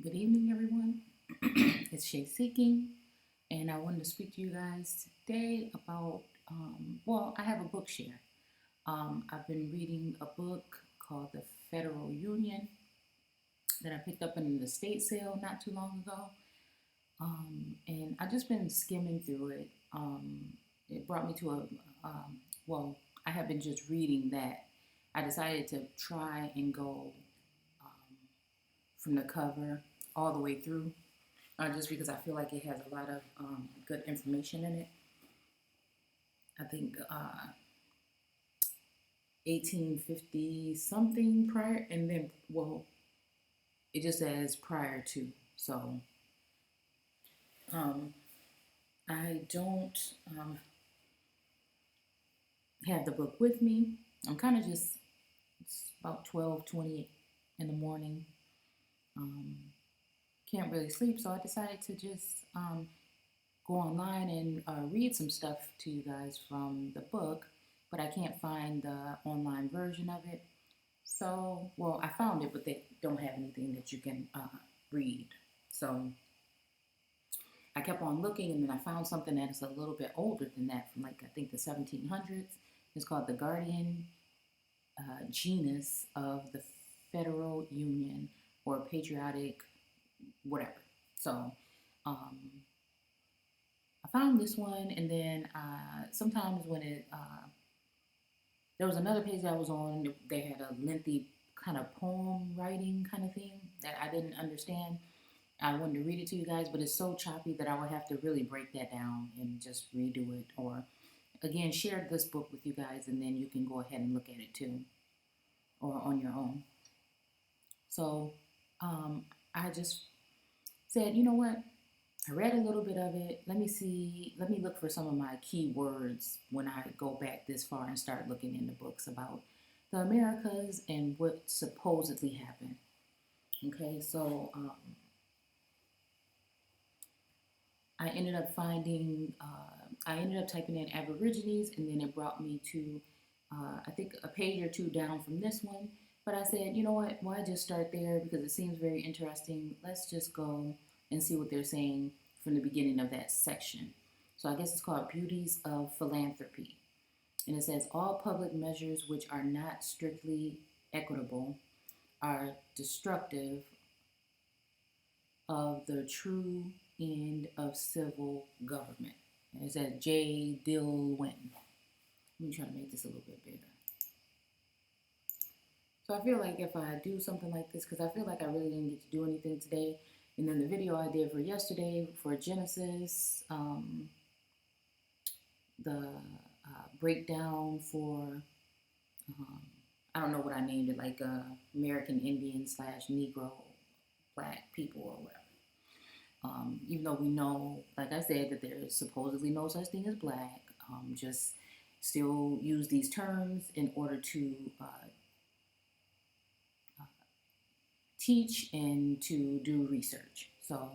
Good evening, everyone. It's Shay Seeking, and I wanted to speak to you guys today about, I have a book share. I've been reading a book called The Federal Union that I picked up in the estate sale not too long ago. And I've just been skimming through it. It brought me to I have been just reading that. I decided to try and go um, from the cover all the way through just because I feel like it has a lot of good information in it. I think 1850 something prior, and then, it just says prior to. So um, I don't have the book with me. I'm kind of just, it's about 12:20 in the morning. Um, can't really sleep, so I decided to just go online and read some stuff to you guys from the book, but I can't find the online version of it. So, I found it, but they don't have anything that you can read. So I kept on looking, and then I found something that is a little bit older than that, from like I think the 1700s. It's called The Guardian Genus of the Federal Union or Patriotic, whatever. So um, I found this one, and then sometimes when there was another page that I was on, they had a lengthy kind of poem writing kind of thing that I didn't understand. I wanted to read it to you guys, but it's so choppy that I would have to really break that down and just redo it, or again share this book with you guys, and then you can go ahead and look at it too, or on your own. So I just said, you know what? I read a little bit of it. Let me see, let me look for some of my key words when I go back this far and start looking into books about the Americas and what supposedly happened. Okay, so I ended up I ended up typing in Aborigines, and then it brought me to, I think, a page or two down from this one. But I said, you know what, why just start there, because it seems very interesting. Let's just go and see what they're saying from the beginning of that section. So I guess it's called Beauties of Philanthropy. And it says, all public measures which are not strictly equitable are destructive of the true end of civil government. And it says J. Dillwyn. Let me try to make this a little bit bigger. So I feel like if I do something like this, because I feel like I really didn't get to do anything today, and then the video I did for yesterday for Genesis, the breakdown for, I don't know what I named it, like American Indian / Negro black people or whatever. Even though we know, like I said, that there is supposedly no such thing as black, just still use these terms in order to teach and to do research. So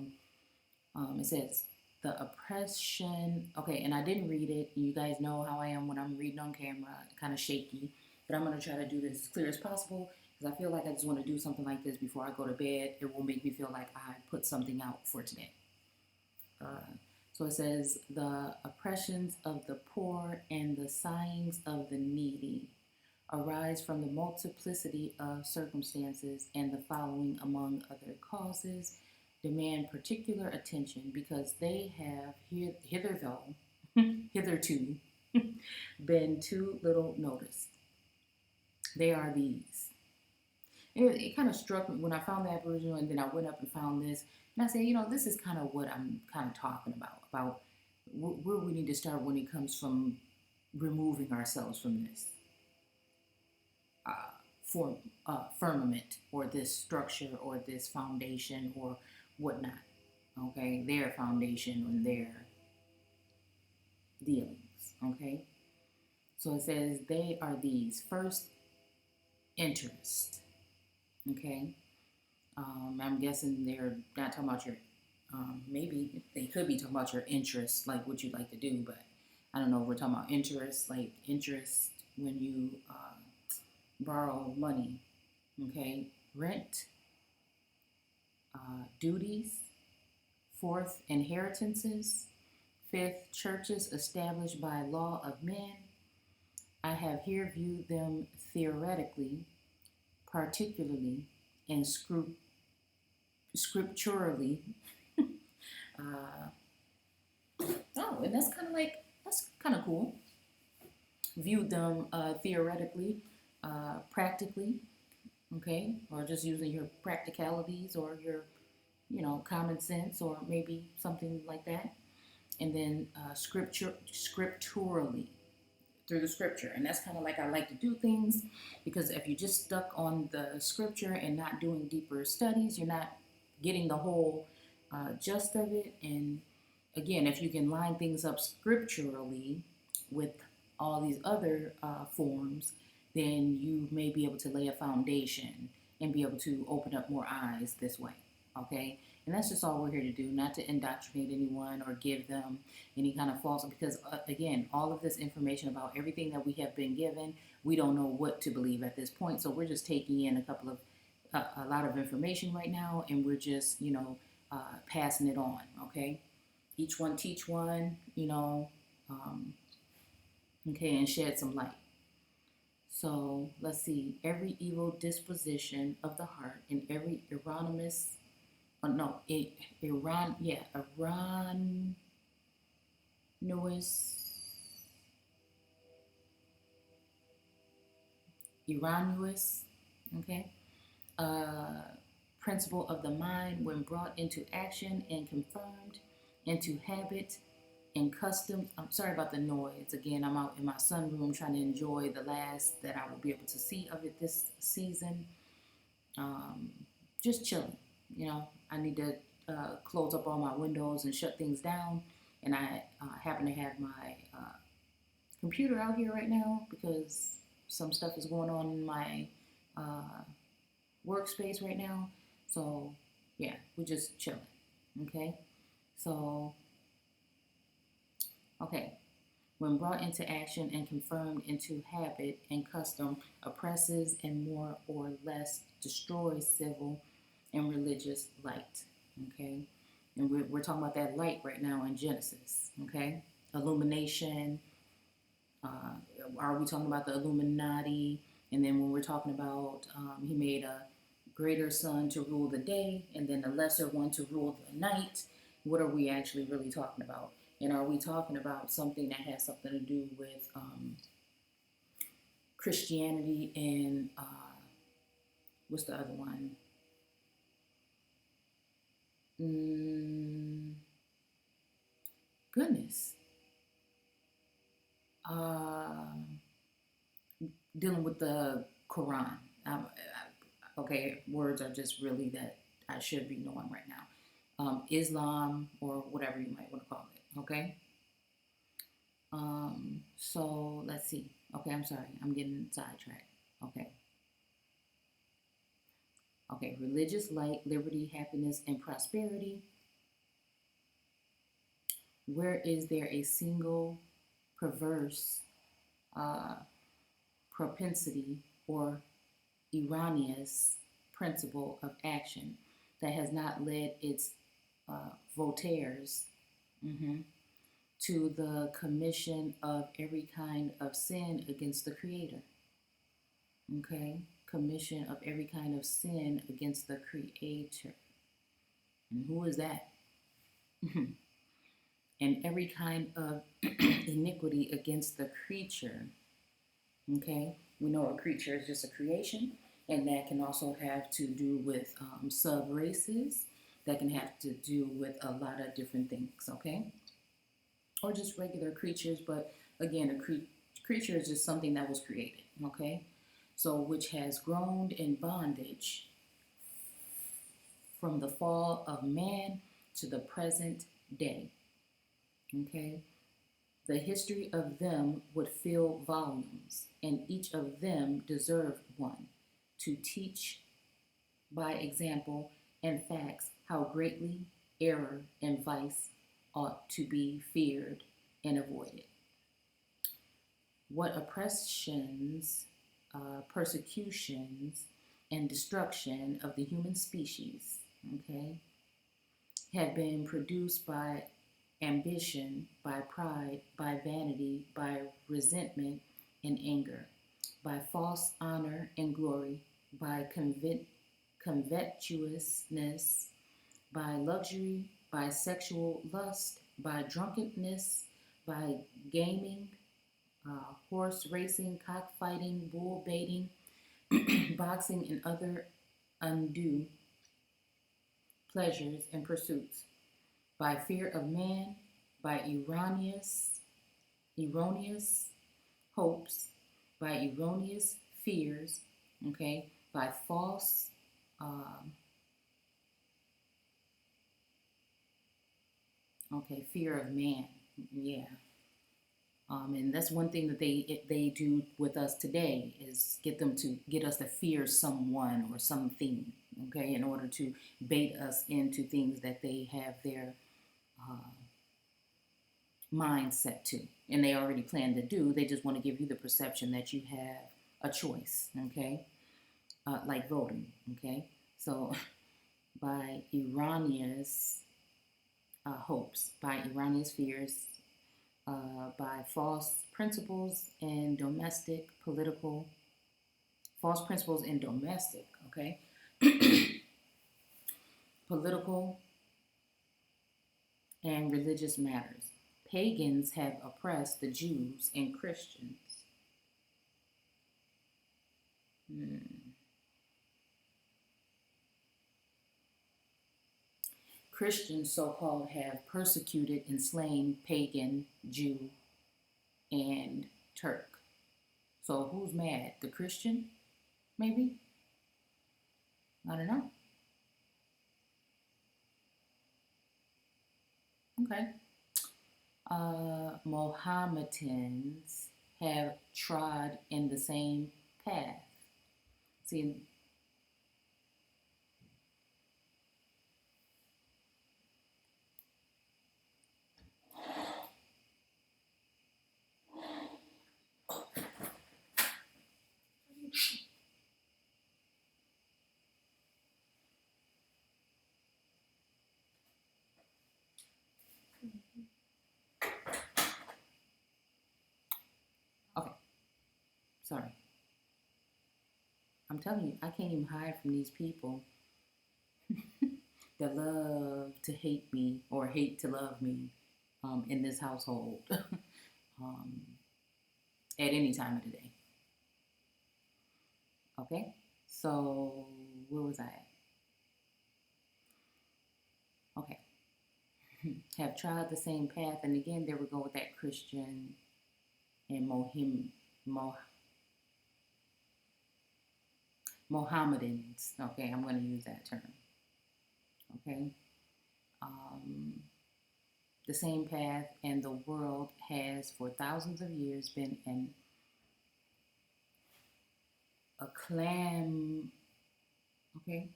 it says the oppression. Okay, and I didn't read it. You guys know how I am when I'm reading on camera, kind of shaky. But I'm going to try to do this as clear as possible, because I feel like I just want to do something like this before I go to bed. It will make me feel like I put something out for today. So it says the oppressions of the poor and the sighings of the needy arise from the multiplicity of circumstances, and the following, among other causes, demand particular attention, because they have hitherto been too little noticed. They are these. It kind of struck me when I found the Aboriginal, and then I went up and found this, and I said, this is kind of what I'm kind of talking about where we need to start when it comes from removing ourselves from this form, firmament, or this structure, or this foundation, or whatnot. Okay, their foundation and their dealings. Okay, so it says they are these: first, interest. Okay, I'm guessing they're not talking about your. Maybe they could be talking about your interest, like what you like to do, but I don't know if we're talking about interest, like interest when you borrow money. Okay, rent, duties. Fourth, inheritances. Fifth, churches established by law of men. I have here viewed them theoretically, particularly, and scripturally. uh, oh, and that's kind of cool. Viewed them theoretically, practically, okay, or just using your practicalities or your, common sense or maybe something like that. And then scripturally, through the scripture. And that's kind of like I like to do things, because if you're just stuck on the scripture and not doing deeper studies, you're not getting the whole gist of it. And again, if you can line things up scripturally with all these other forms, then you may be able to lay a foundation and be able to open up more eyes this way. Okay? And that's just all we're here to do, not to indoctrinate anyone or give them any kind of false, because again, all of this information about everything that we have been given, we don't know what to believe at this point. So we're just taking in a lot of information right now, and we're just, passing it on. Okay? Each one teach one, okay, and shed some light. So let's see. Every evil disposition of the heart and every erroneous, erroneous, okay, uh, principle of the mind when brought into action and confirmed into habit and customs. I'm sorry about the noise. Again, I'm out in my sunroom trying to enjoy the last that I will be able to see of it this season. Just chilling. I need to close up all my windows and shut things down. And I happen to have my computer out here right now because some stuff is going on in my workspace right now. So, yeah, we're just chilling. Okay? So, okay. When brought into action and confirmed into habit and custom, oppresses and more or less destroys civil and religious light. Okay? And we're talking about that light right now in Genesis. Okay? Illumination. Are we talking about the Illuminati? And then when we're talking about he made a greater sun to rule the day and then a lesser one to rule the night, what are we actually really talking about? And are we talking about something that has something to do with Christianity and what's the other one? Goodness. Dealing with the Quran. Okay, words are just really that I should be knowing right now. Islam, or whatever you might want to call it. Okay. So let's see. Okay, I'm sorry. I'm getting sidetracked. Okay. Okay, religious light, liberty, happiness, and prosperity. Where is there a single perverse propensity or erroneous principle of action that has not led its votaries to the commission of every kind of sin against the Creator? Okay? Commission of every kind of sin against the Creator. And who is that? And every kind of iniquity against the creature. Okay? We know a creature is just a creation, and that can also have to do with sub-races. That can have to do with a lot of different things, okay? Or just regular creatures, but again, a creature is just something that was created, okay? So, which has groaned in bondage from the fall of man to the present day, okay? The history of them would fill volumes, and each of them deserved one, to teach by example and facts how greatly error and vice ought to be feared and avoided. What oppressions, persecutions, and destruction of the human species, okay, have been produced by ambition, by pride, by vanity, by resentment and anger, by false honor and glory, by covetousness, by luxury, by sexual lust, by drunkenness, by gaming, horse racing, cockfighting, bull baiting, boxing, and other undue pleasures and pursuits, by fear of man, by erroneous hopes, by erroneous fears, okay, by false, um, okay, fear of man, yeah. And that's one thing that they do with us today is get us to fear someone or something, okay, in order to bait us into things that they have their uh, mindset to, and they already plan to do. They just want to give you the perception that you have a choice, okay, like voting, okay. So by erroneous hopes, by erroneous fears, by false principles and false principles in domestic, okay, political and religious matters. Pagans have oppressed the Jews and Christians. Hmm. Christians, so called, have persecuted and slain pagan, Jew, and Turk. So who's mad? The Christian? Maybe? I don't know. Okay. Mohammedans have trod in the same path. See, okay, sorry. I'm telling you, I can't even hide from these people that love to hate me or hate to love me in this household at any time of the day. Okay? So, where was I at? Okay. Have tried the same path, and again, there we go with that Christian and Mohammedans. Okay, I'm going to use that term. Okay? Um, the same path, and the world has for thousands of years been in a clam, okay,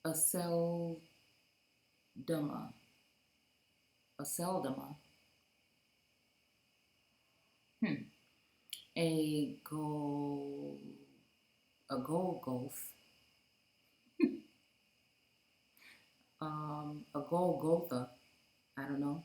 a seldoma, a seldoma, hmm, a go, a Golgotha, a Golgotha, I don't know,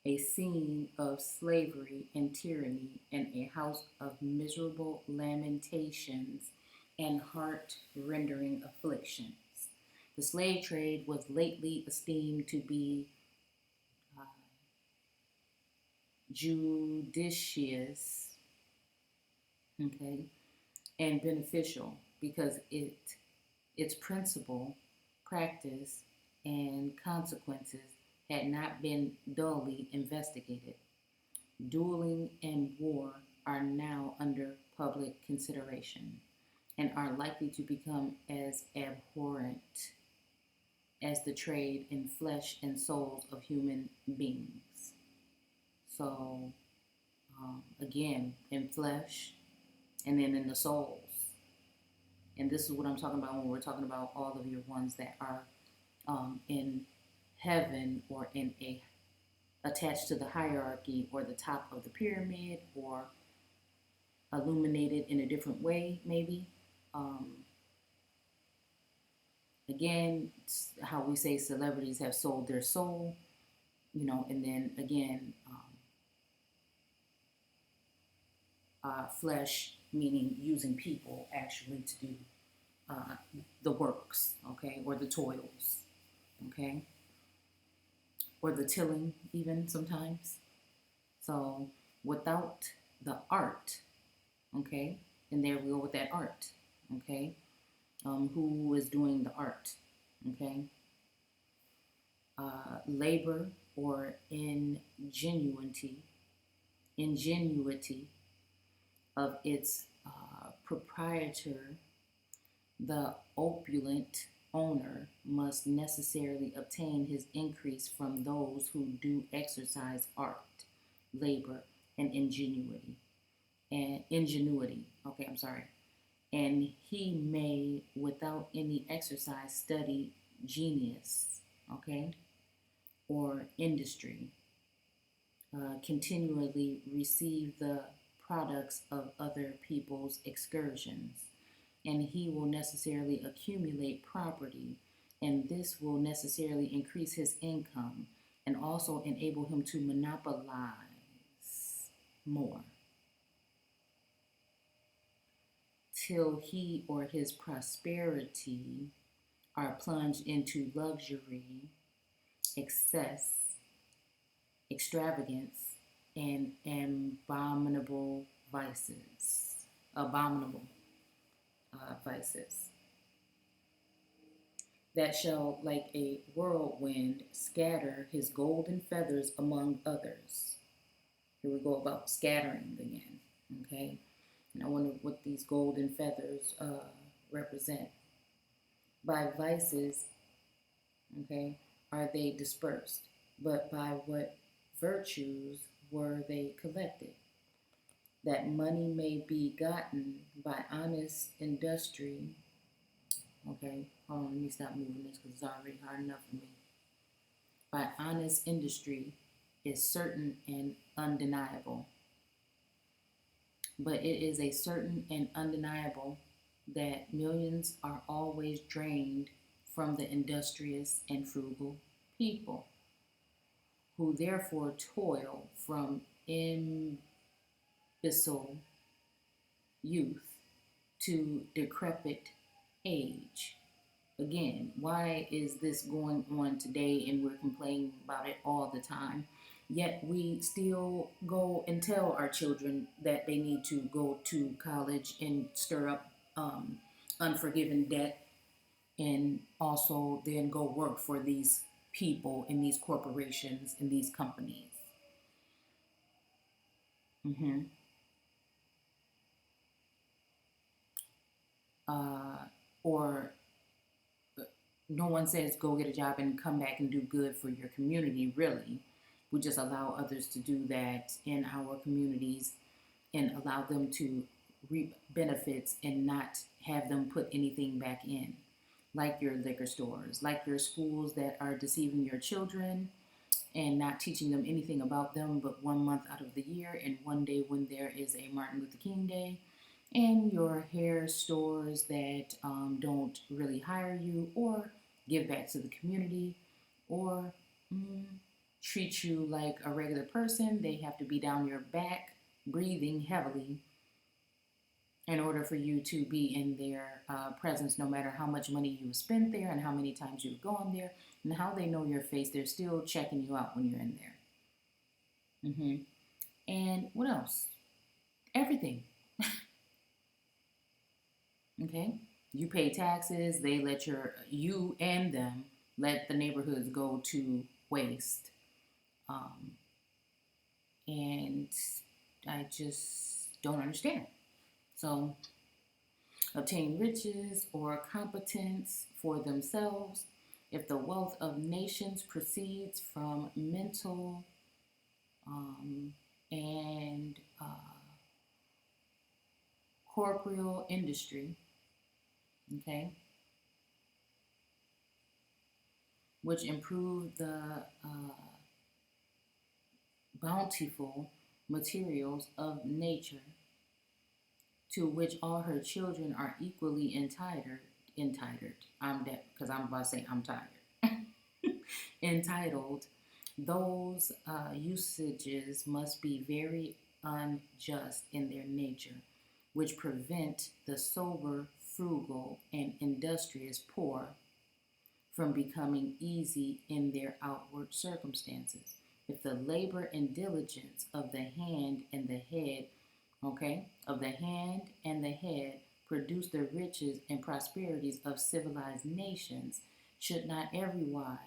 a scene of slavery and tyranny, and a house of miserable lamentations and heart-rending afflictions. The slave trade was lately esteemed to be uh, judicious, okay, and beneficial because its principle, practice, and consequences had not been dully investigated. Dueling and war are now under public consideration and are likely to become as abhorrent as the trade in flesh and souls of human beings. So, again, in flesh and then in the souls. And this is what I'm talking about when we're talking about all of your ones that are in heaven or in a attached to the hierarchy or the top of the pyramid or illuminated in a different way, maybe. Um, Again, it's how we say celebrities have sold their soul, and then again, flesh, meaning using people actually to do uh, the works, okay, or the toils, okay, or the tilling, even sometimes. So without the art, okay, and there we go with that art, okay, who is doing the art, okay, labor or ingenuity of its proprietor, the opulent owner must necessarily obtain his increase from those who do exercise art, labor, and ingenuity. Okay, I'm sorry. And he may, without any exercise, study genius, okay, or industry, continually receive the products of other people's excursions, and he will necessarily accumulate property, and this will necessarily increase his income and also enable him to monopolize more till he or his prosperity are plunged into luxury, excess, extravagance, and abominable vices. Abominable vices. That shall, like a whirlwind, scatter his golden feathers among others. Here we go about scattering again. Okay? And I wonder what these golden feathers represent. By vices, okay, are they dispersed? But by what virtues were they collected? That money may be gotten by honest industry. Okay, hold on, let me stop moving this because it's already hard enough for me. By honest industry is certain and undeniable. But it is a certain and undeniable that millions are always drained from the industrious and frugal people, who therefore toil from imbecile youth to decrepit age. Again, why is this going on today and we're complaining about it all the time? Yet we still go and tell our children that they need to go to college and stir up unforgiven debt, and also then go work for these people in these corporations and these companies. Mm-hmm. Or no one says go get a job and come back and do good for your community, really. We just allow others to do that in our communities and allow them to reap benefits and not have them put anything back in, like your liquor stores, like your schools that are deceiving your children and not teaching them anything about them but 1 month out of the year, and one day when there is a Martin Luther King Day, and your hair stores that don't really hire you or give back to the community or mm, treat you like a regular person. They have to be down your back breathing heavily in order for you to be in their presence, no matter how much money you spent there and how many times you've gone there and how they know your face. They're still checking you out when you're in there. And what else? Everything. Okay? You pay taxes, they let you and them let the neighborhoods go to waste. Um, and I just don't understand. So, obtain riches or competence for themselves if the wealth of nations proceeds from mental and corporeal industry, okay, which improve the bountiful materials of nature, to which all her children are equally entitled. I'm that because I'm about to say I'm tired. Entitled, those usages must be very unjust in their nature, which prevent the sober, frugal, and industrious poor from becoming easy in their outward circumstances. If the labor and diligence of the hand and the head, of the hand and the head produce the riches and prosperities of civilized nations, should not every wise,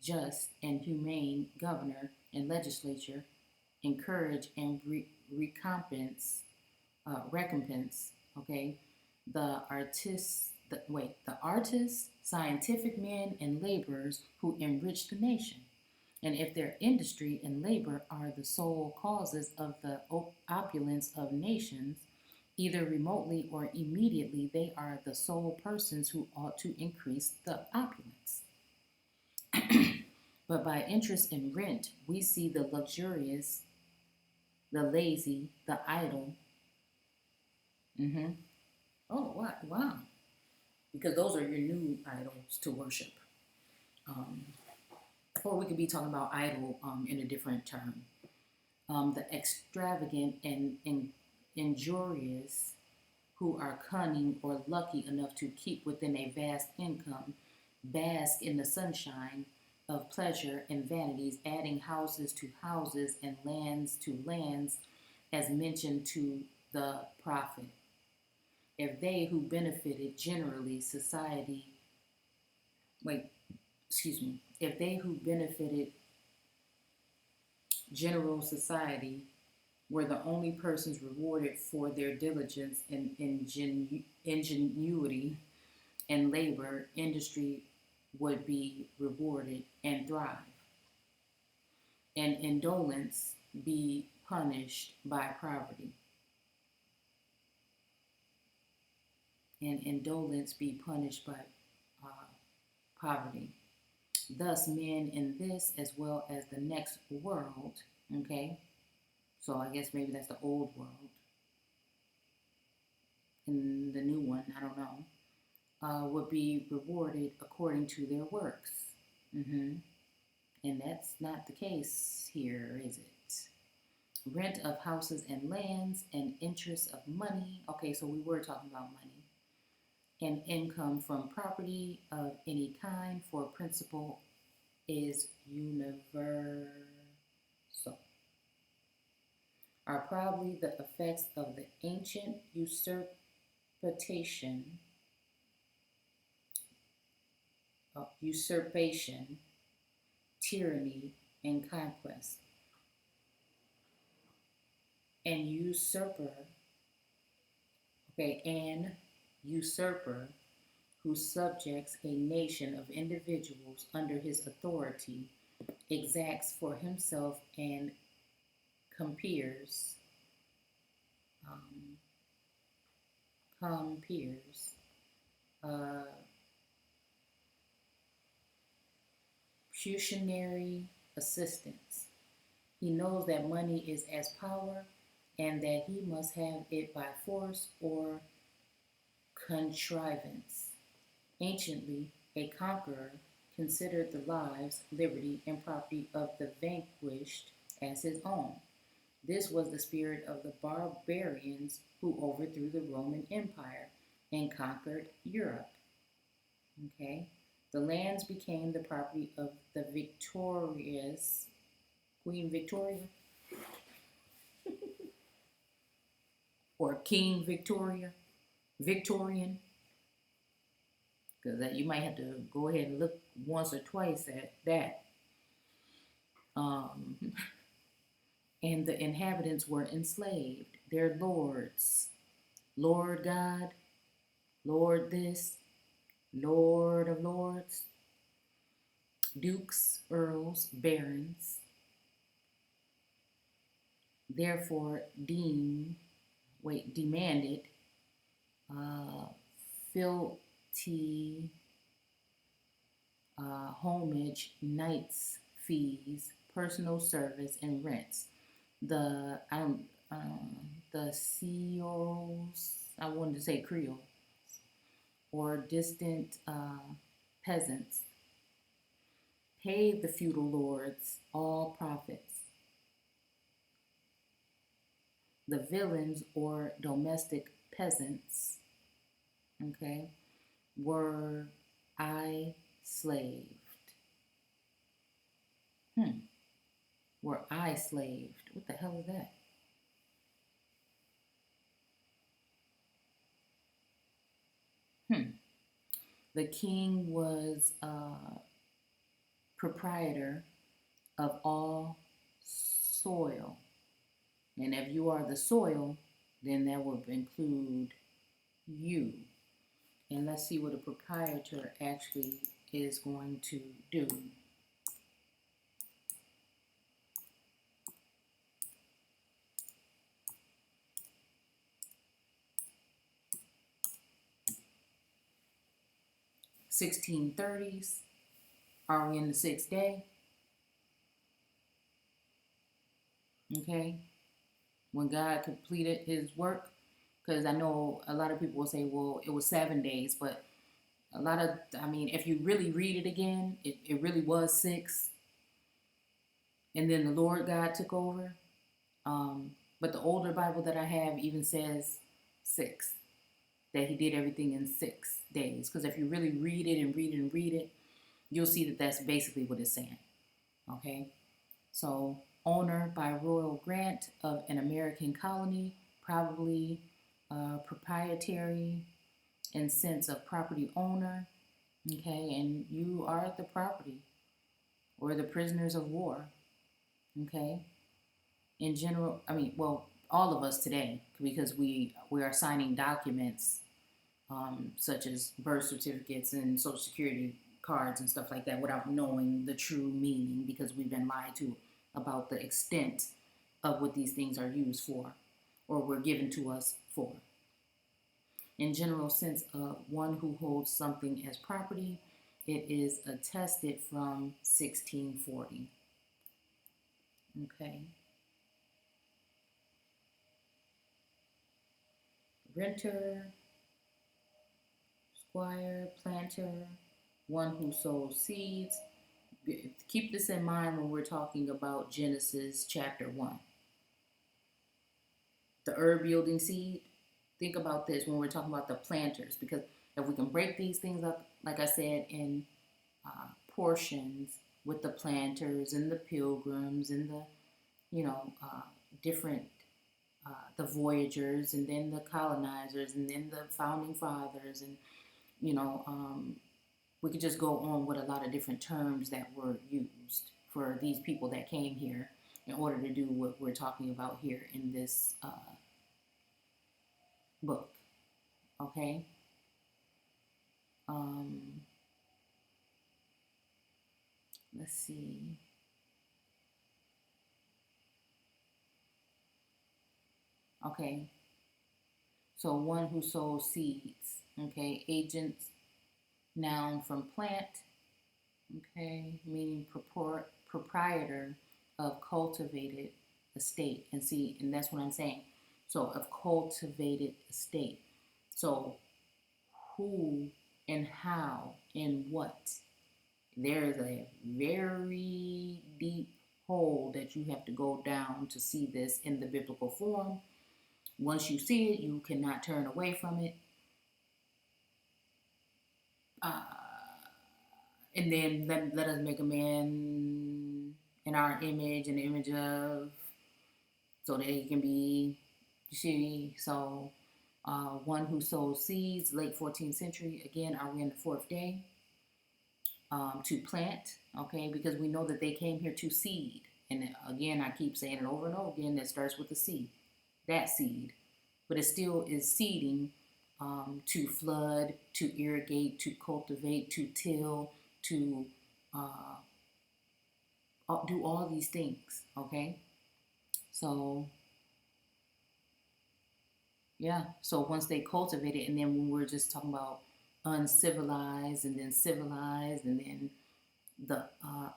just, and humane governor and legislature encourage and recompense, the artists, scientific men, and laborers who enrich the nation. And if their industry and labor are the sole causes of the opulence of nations, either remotely or immediately, they are the sole persons who ought to increase the opulence. But by interest and rent, we see the luxurious, the lazy, the idle. Mm-hmm. Oh, wow. Because those are your new idols to worship. Or we could be talking about idol in a different term. The extravagant and injurious who are cunning or lucky enough to keep within a vast income, bask in the sunshine of pleasure and vanities, adding houses to houses and lands to lands, as mentioned to the prophet. If they who benefited generally society, if they who benefited general society were the only persons rewarded for their diligence and ingenuity and labor, industry would be rewarded and thrive, and indolence be punished by poverty. And indolence be punished by poverty. Thus, men in this as well as the next world, so I guess maybe that's the old world. And the new one, I don't know, would be rewarded according to their works. And that's not the case here, is it? Rent of houses and lands and interest of money. Okay, so we were talking about money. And income from property of any kind for principle is universal, are probably the effects of the ancient usurpation, tyranny, and conquest. And usurper who subjects a nation of individuals under his authority, exacts for himself and compeers, pecuniary assistance. He knows that money is as power and that he must have it by force or contrivance. Anciently, a conqueror considered the lives, liberty, and property of the vanquished as his own. This was the spirit of the barbarians who overthrew the Roman Empire and conquered Europe. The lands became the property of the victorious Queen Victoria or King Victorian, because you might have to go ahead and look once or twice at that. And the inhabitants were enslaved. Their lords, Lord God, Lord this, Lord of lords, dukes, earls, barons, therefore demanded filthy homage, knights' fees, personal service, and rents. The Seals, I wanted to say Creole, or distant peasants, paid the feudal lords all profits. The villains or domestic peasants, okay, were I slaved. Were I slaved. What the hell is that? The king was proprietor of all soil. And if you are the soil, then that would include you. And let's see what a proprietor actually is going to do. (1630s). Are we in the 6th day? Okay. When God completed his work. Because I know a lot of people will say, well, it was 7 days. But a lot of, I mean, if you really read it again, it really was 6. And then the Lord God took over. But the older Bible that I have even says 6. That he did everything in 6 days. Because if you really read it and read it and read it, you'll see that that's basically what it's saying. Okay? So, owner by royal grant of an American colony, probably proprietary in sense of property owner. Okay? And you are the property or the prisoners of war. Okay? In general, I mean, well, all of us today, because we are signing documents such as birth certificates and social security cards and stuff like that without knowing the true meaning, because we've been lied to about the extent of what these things are used for or were given to us for. In general sense of one who holds something as property, it is attested from 1640. Okay. Renter, squire, planter, one who sows seeds. Keep this in mind when we're talking about Genesis chapter 1. The herb yielding seed. Think about this when we're talking about the planters, because if we can break these things up, like I said, in portions with the planters and the pilgrims and the, different, the voyagers and then the colonizers and then the founding fathers and, we could just go on with a lot of different terms that were used for these people that came here in order to do what we're talking about here in this book. Okay? Let's see. Okay. So one who sows seeds. Okay? Agents, noun from plant. Okay? Meaning proprietor of cultivated estate. And see, and that's what I'm saying. So of cultivated estate. So who and how and what. There is a very deep hole that you have to go down to see this in the biblical form. Once you see it, you cannot turn away from it. And then let us make a man in our image and the image of, so that he can be, you see, so one who sows seeds, late 14th century. Again, are we in the 4th day? To plant, okay, because we know that they came here to seed. And again, I keep saying it over and over again, that starts with the seed, that seed. But it still is seeding, to flood, to irrigate, to cultivate, to till, to do all these things, okay? So, yeah, so once they cultivate it, and then when we're just talking about uncivilized and then civilized and then the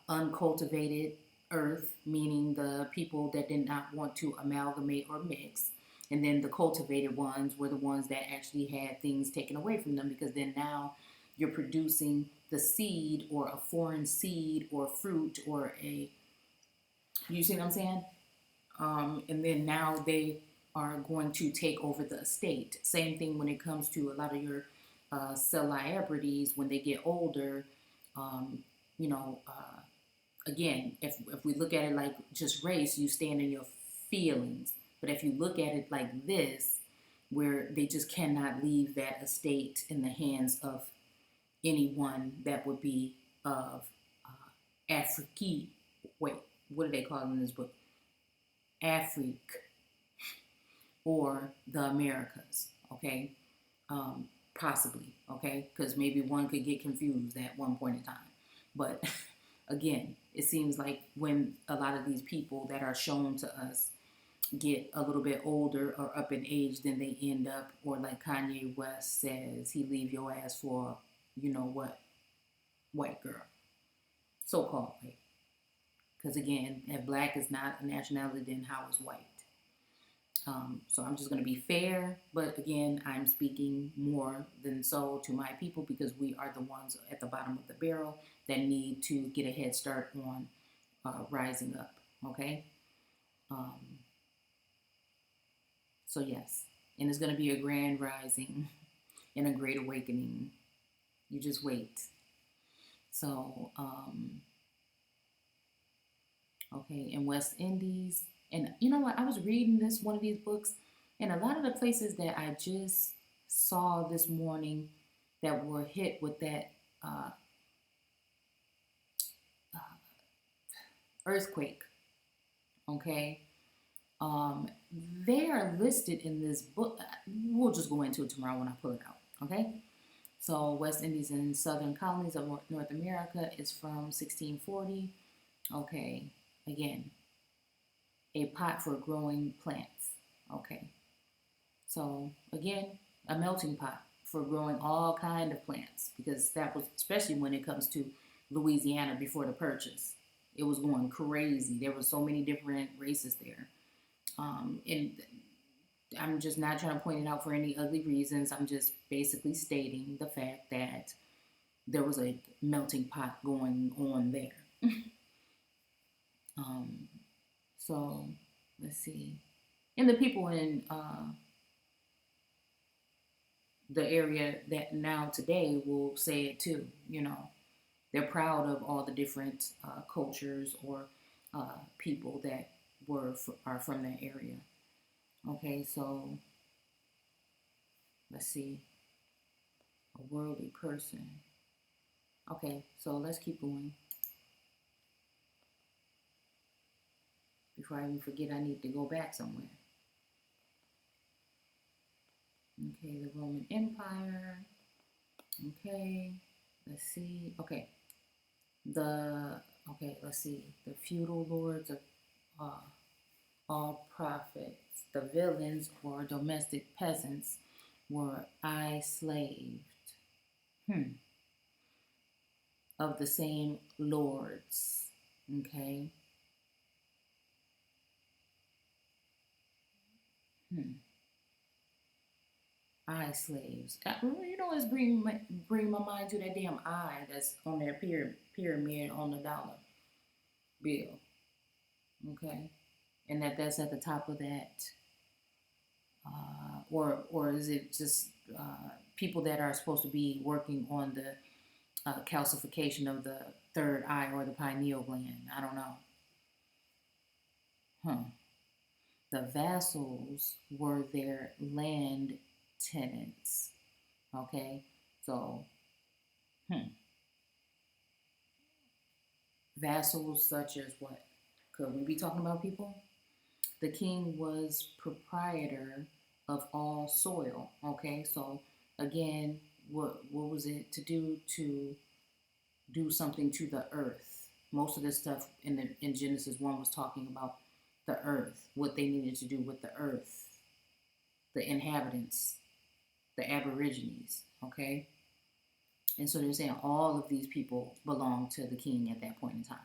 uncultivated earth, meaning the people that did not want to amalgamate or mix, And then the cultivated ones were the ones that actually had things taken away from them, because then now you're producing the seed or a foreign seed or fruit or a, you see what I'm saying? And then now they are going to take over the estate. Same thing when it comes to a lot of your celebrities when they get older. Um, you know, again, if we look at it like just race, you stand in your feelings. But if you look at it like this, where they just cannot leave that estate in the hands of anyone that would be of Afrique. Wait, what do they call it in this book? Afrique or the Americas, okay? Possibly, okay? Because maybe one could get confused at one point in time. But again, it seems like when a lot of these people that are shown to us get a little bit older or up in age, then they end up, or like Kanye West says, he leave your ass for, you know what, white girl. So-called white. Because again, if black is not a nationality, then how is white? So I'm just going to be fair, but again, I'm speaking more than so to my people, because we are the ones at the bottom of the barrel that need to get a head start on rising up, okay? So yes, and it's going to be a grand rising and a great awakening. You just wait. So, okay, in West Indies, and you know what? I was reading one of these books, and a lot of the places that I just saw this morning that were hit with that earthquake, okay, they are listed in this book. We'll just go into it tomorrow when I pull it out, okay? So West Indies and Southern Colonies of North America is from 1640. Okay, again, a pot for growing plants. Okay, so again, a melting pot for growing all kind of plants, because that was, especially when it comes to Louisiana before the purchase, it was going crazy. There were so many different races there. And I'm just not trying to point it out for any ugly reasons. I'm just basically stating the fact that there was a melting pot going on there. So let's see. And the people in the area that now today will say it too. You know, they're proud of all the different cultures or people that are from that area. Okay, so let's see. A worldly person. Okay, so let's keep going. Before I even forget, I need to go back somewhere. Okay, the Roman Empire. Okay, let's see. Okay, let's see. The feudal lords of all prophets. The villains or domestic peasants were enslaved of the same lords. Okay. Eye slaves. You know, it's bring my mind to that damn eye that's on that pyramid on the dollar bill. Okay, and that's at the top of that, or is it just people that are supposed to be working on the calcification of the third eye or the pineal gland? I don't know. The vassals were their land tenants. Okay, so vassals such as what? Could we be talking about people? The king was proprietor of all soil. Okay, so again, what was it to do something to the earth? Most of this stuff in Genesis 1 was talking about the earth, what they needed to do with the earth, the inhabitants, the aborigines, okay? And so they're saying all of these people belong to the king at that point in time.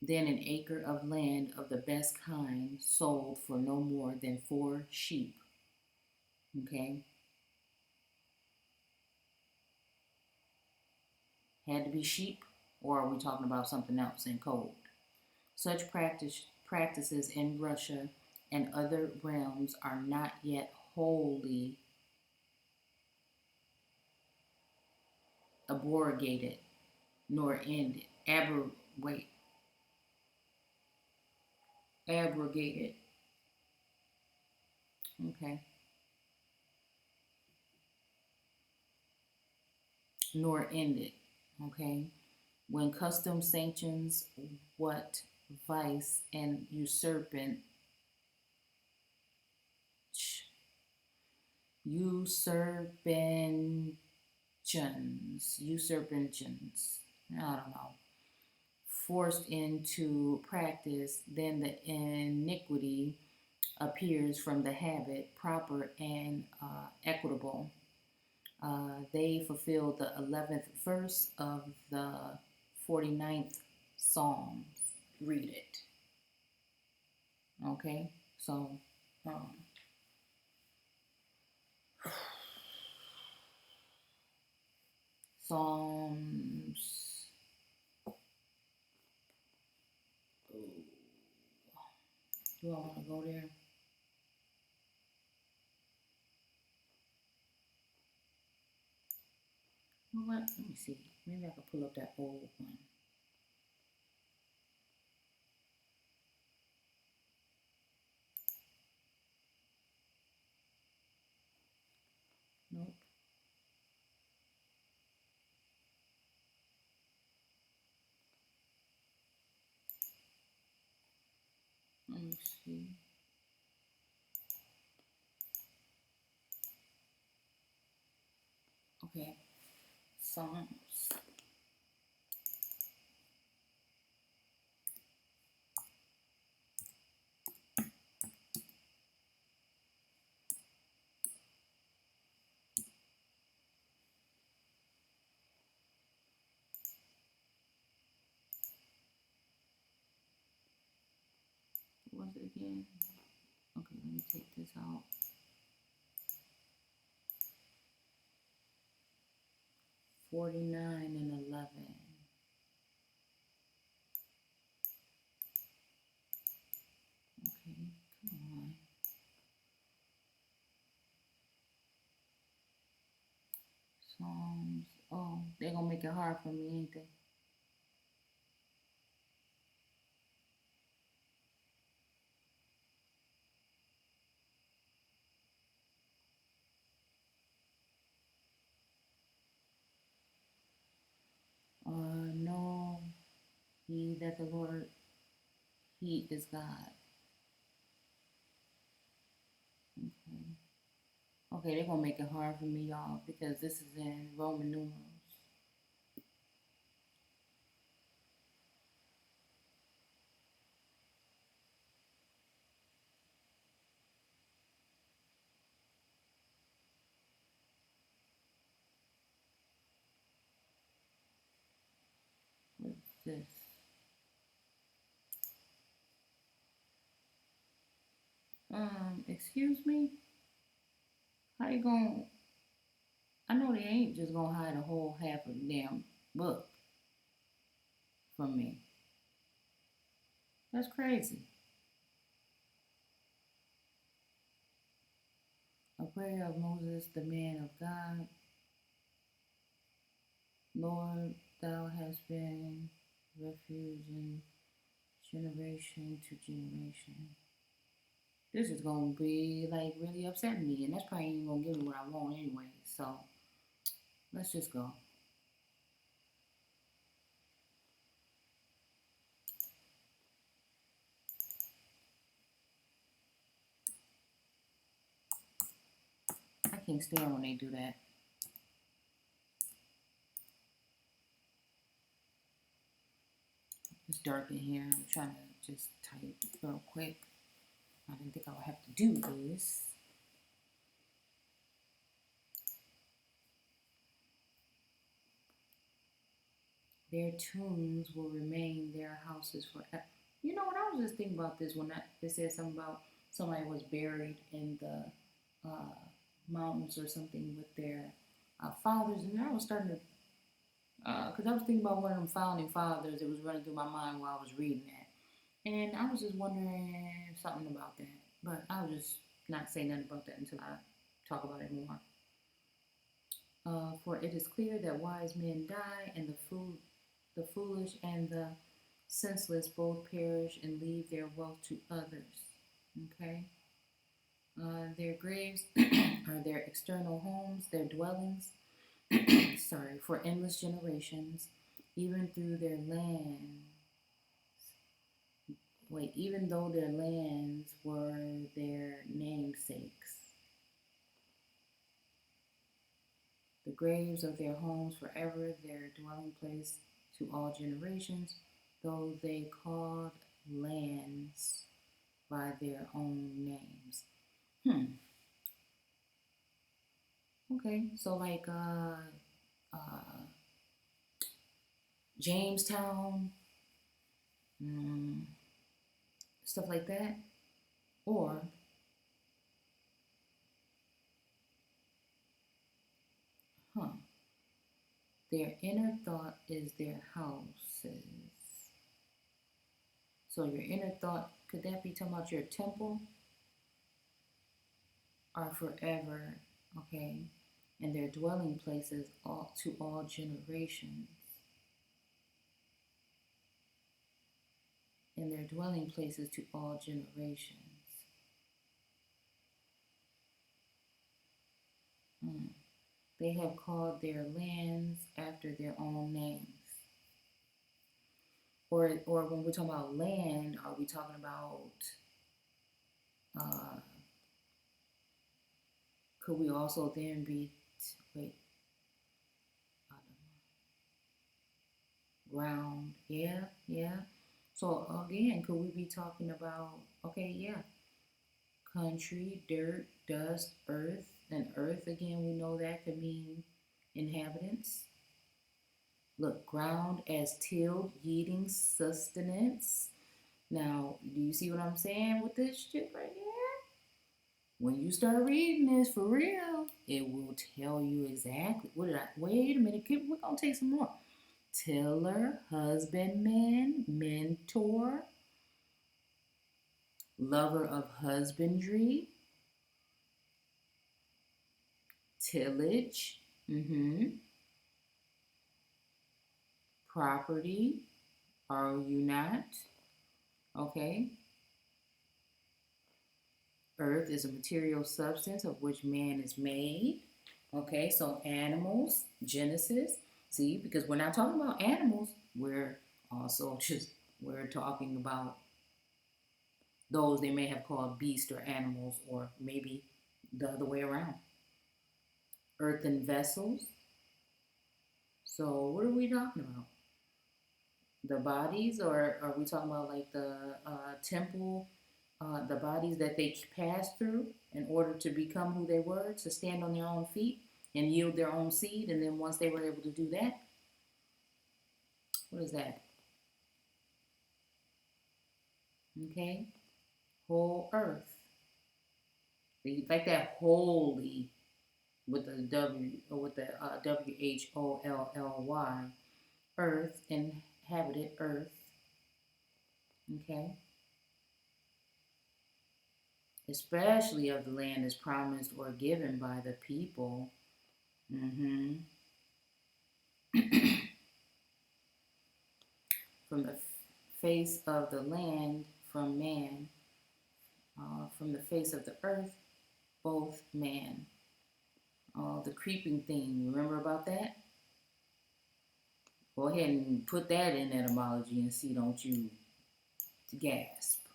Then an acre of land of the best kind sold for no more than 4 sheep. Okay? Had to be sheep, or are we talking about something else in code? Such practices in Russia and other realms are not yet wholly abrogated nor ended. Abrogated. Okay. Nor ended. Okay. When custom sanctions what vice and usurpations, I don't know, forced into practice, then the iniquity appears from the habit proper and equitable. They fulfilled the 11th verse of the 49th Psalms. Read it. Okay? So, um, Psalms. Do I want to go there? You know what? Let me see. Maybe I can pull up that old one. Nope. Let me see. Okay. Psalms. What was it again? Okay, let me take this out. 49 and 11. Okay, come on. Psalms. Oh, they're gonna make it hard for me, ain't they? No, he that the Lord, he is God. Okay. Okay, they're gonna make it hard for me, y'all, because this is in Roman numerals. What's this? Excuse me? How you gonna? I know they ain't just gonna hide a whole half of the damn book from me. That's crazy. A prayer of Moses, the man of God. Lord, thou hast been refuge in generation to generation. This is gonna be like really upsetting me, and that's probably ain't gonna give me what I want anyway. So let's just go. I can't stand when they do that. It's dark in here. I'm trying to just type real quick. I didn't think I would have to do this. Their tombs will remain their houses forever. You know what? I was just thinking about this when it said something about somebody was buried in the mountains or something with their fathers, and I was starting to, because I was thinking about one of them founding fathers. It was running through my mind while I was reading that, and I was just wondering something about that. But I'll just not say nothing about that until I talk about it more. For it is clear that wise men die, and the foolish and the senseless both perish and leave their wealth to others. Okay? Their graves are their external homes, their dwellings, sorry, for endless generations, even through their lands. Wait, even though their lands were their namesakes. The graves of their homes forever, their dwelling place to all generations, though they called lands by their own names. Okay, so like Jamestown, mm, stuff like that, or huh, their inner thought is their houses. So your inner thought, could that be talking about your temple? Are forever, okay, and their dwelling places all to all generations. And their dwelling places to all generations. They have called their lands after their own names. Or when we're talking about land, are we talking about uh, could we also then be wait ground? Yeah, yeah. So again, could we be talking about okay, yeah, country, dirt, dust, earth, and earth again we know that could mean inhabitants. Look, ground as tilled, yielding sustenance. Now, do you see what I'm saying with this shit right here? When you start reading this for real, it will tell you exactly. What did I? Wait a minute, we're gonna take some more. Tiller, husbandman, mentor, lover of husbandry, tillage, property. Are you not? Okay. Earth is a material substance of which man is made. Okay, so animals, Genesis. See, because we're not talking about animals, we're also just we're talking about those they may have called beasts or animals, or maybe the other way around. Earthen vessels. So what are we talking about? The bodies, or are we talking about like the temple, the bodies that they passed through in order to become who they were, to stand on their own feet and yield their own seed, and then once they were able to do that, what is that? Okay, whole earth. Like that holy with the W or with the WHOLLY, earth, inhabited earth. Okay, especially of the land is promised or given by the people. Mm-hmm. From the face of the land, from man, from the face of the earth, both man. The creeping thing, remember about that? Go ahead and put that in etymology and see, don't you gasp.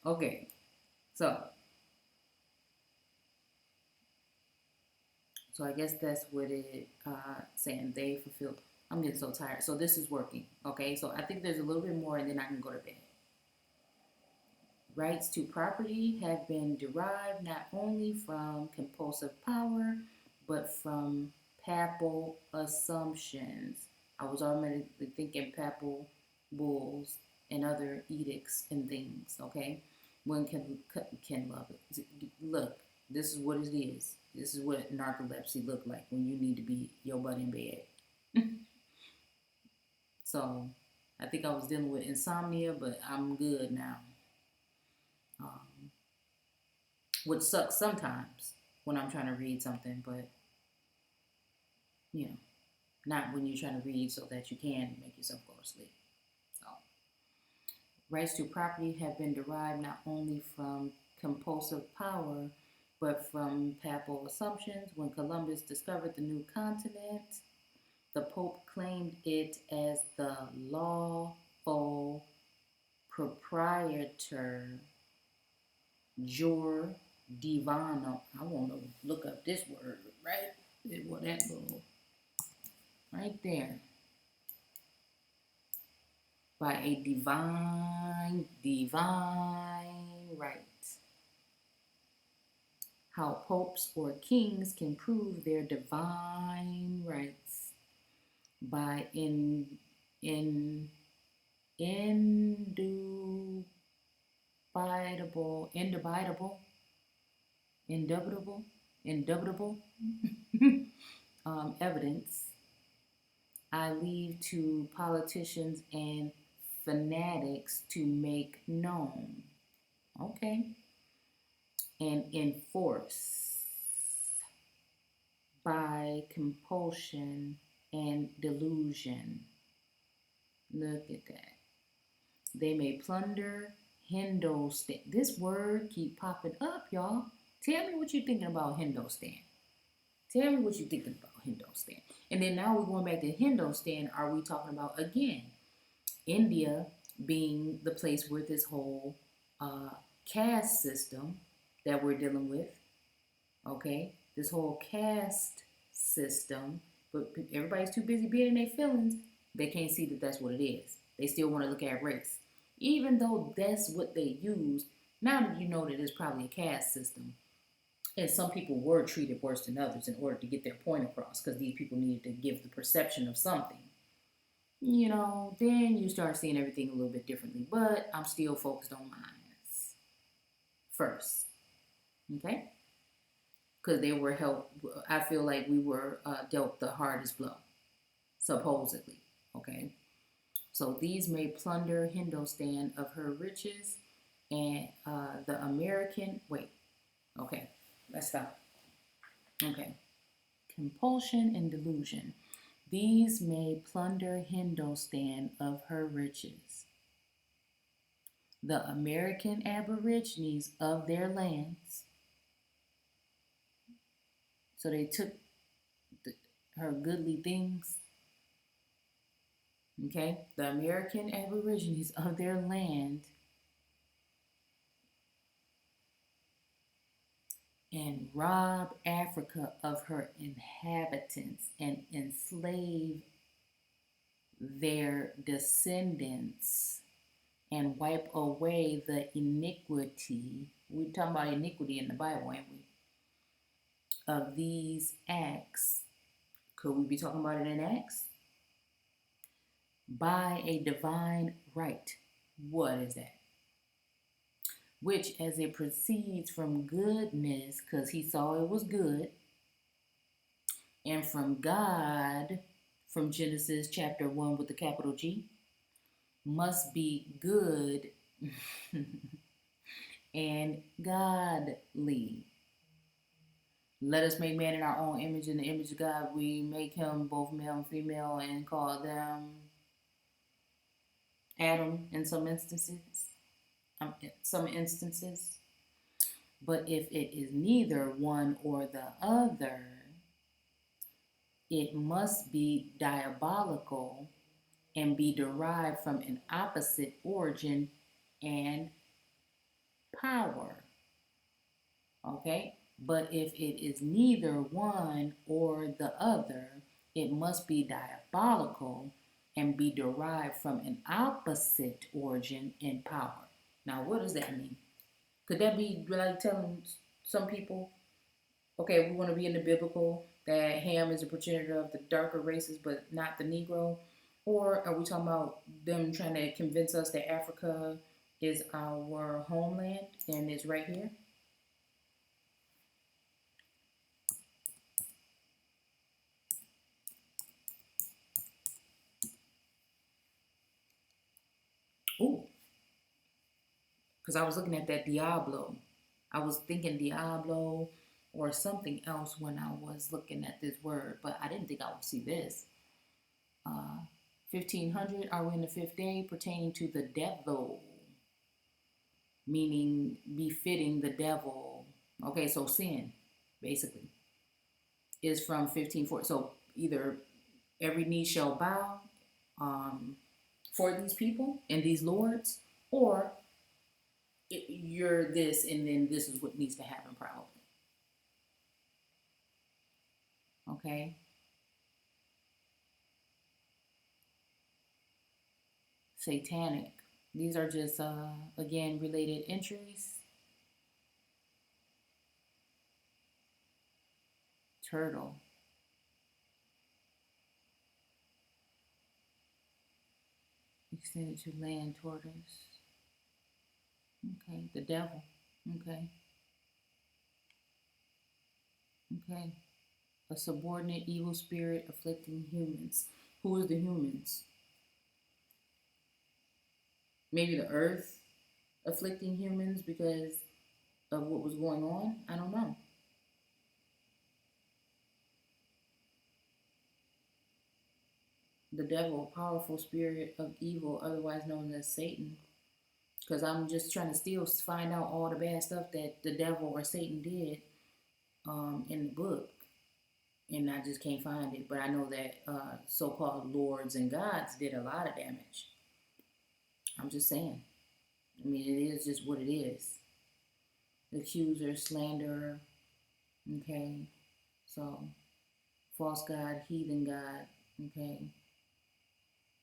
Okay, so I guess that's what it saying they fulfill. I'm getting so tired. So this is working. Okay, so I think there's a little bit more and then I can go to bed. Rights to property have been derived not only from compulsive power, but from papal assumptions. I was automatically thinking papal bulls and other edicts and things. Okay, one can love it. Look, this is what it is. This is what narcolepsy look like when you need to be your butt in bed. So I think I was dealing with insomnia, but I'm good now. Um, which sucks sometimes when I'm trying to read something, but you know, not when you're trying to read so that you can make yourself go to sleep. So, rights to property have been derived not only from compulsive power, but from papal assumptions. When Columbus discovered the new continent, the Pope claimed it as the lawful proprietor jure divino. I want to look up this word, right? Well, that little right there. By a divine right. How popes or kings can prove their divine rights by indubitable, indubitable evidence. I leave to politicians and fanatics to make known. Okay. And enforce by compulsion and delusion. Look at that. They may plunder Hindostan. This word keep popping up, y'all. Tell me what you're thinking about Hindostan. Tell me what you're thinking about Hindostan. And then now we're going back to Hindostan. Are we talking about, again, India being the place where this whole caste system that we're dealing with, okay? This whole caste system, but everybody's too busy being in their feelings. They can't see that that's what it is. They still want to look at race. Even though that's what they use, now that you know that it's probably a caste system, and some people were treated worse than others in order to get their point across because these people needed to give the perception of something. You know, then you start seeing everything a little bit differently. But I'm still focused on mine first. Okay? Because they were helped. I feel like we were dealt the hardest blow, supposedly. Okay? So these may plunder Hindostan of her riches and the American. Wait. Okay. Let's stop. Okay. Compulsion and delusion. These may plunder Hindostan of her riches. The American Aborigines of their lands. So they took her goodly things. Okay? The American Aborigines of their land and rob Africa of her inhabitants and enslave their descendants and wipe away the iniquity. We're talking about iniquity in the Bible, ain't we? Of these acts. Could we be talking about it in Acts? By a divine right. What is that? Which, as it proceeds from goodness, because he saw it was good, and from God, from Genesis chapter 1 with the capital G, must be good and godly. Let us make man in our own image. In the image of God, we make him both male and female and call them Adam in some instances. But if it is neither one or the other, it must be diabolical and be derived from an opposite origin and power. Okay? But if it is neither one or the other, it must be diabolical and be derived from an opposite origin and power. Now, what does that mean? Could that be like telling some people Okay, we want to be in the biblical that Ham is a progenitor of the darker races, but not the Negro? Or are we talking about them trying to convince us that Africa is our homeland and is right here? Ooh, because I was looking at that Diablo. I was thinking Diablo or something else when I was looking at this word, but I didn't think I would see this. Uh, 1500, are we in the fifth day, pertaining to the devil, meaning befitting the devil. Okay, so sin, basically, is from 1540. So either every knee shall bow um, for these people and these lords, or you're this, and then this is what needs to happen, probably. Okay, satanic. These are just again related entries. Turtle, extended to land tortoise. Okay, the devil. Okay, okay. A subordinate evil spirit afflicting humans. Who is the humans? Maybe the earth afflicting humans because of what was going on? I don't know. The devil, a powerful spirit of evil, otherwise known as Satan. Because I'm just trying to still find out all the bad stuff that the devil or Satan did in the book. And I just can't find it. But I know that so called lords and gods did a lot of damage. I'm just saying. I mean, it is just what it is. Accuser, slanderer, okay? So, false god, heathen god, okay?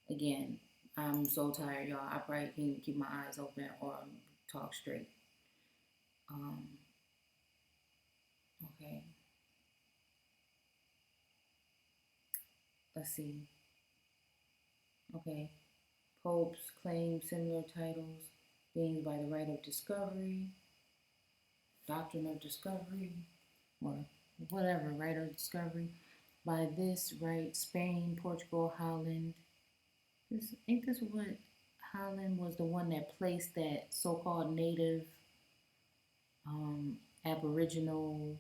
Again, I'm so tired, y'all. I probably can't even keep my eyes open or talk straight. Um, okay, let's see. Okay, popes claim similar titles, being by the right of discovery, doctrine of discovery, or whatever, right of discovery. By this right, Spain, Portugal, Holland. Ain't this what Holland was the one that placed that so-called native, um, Aboriginal,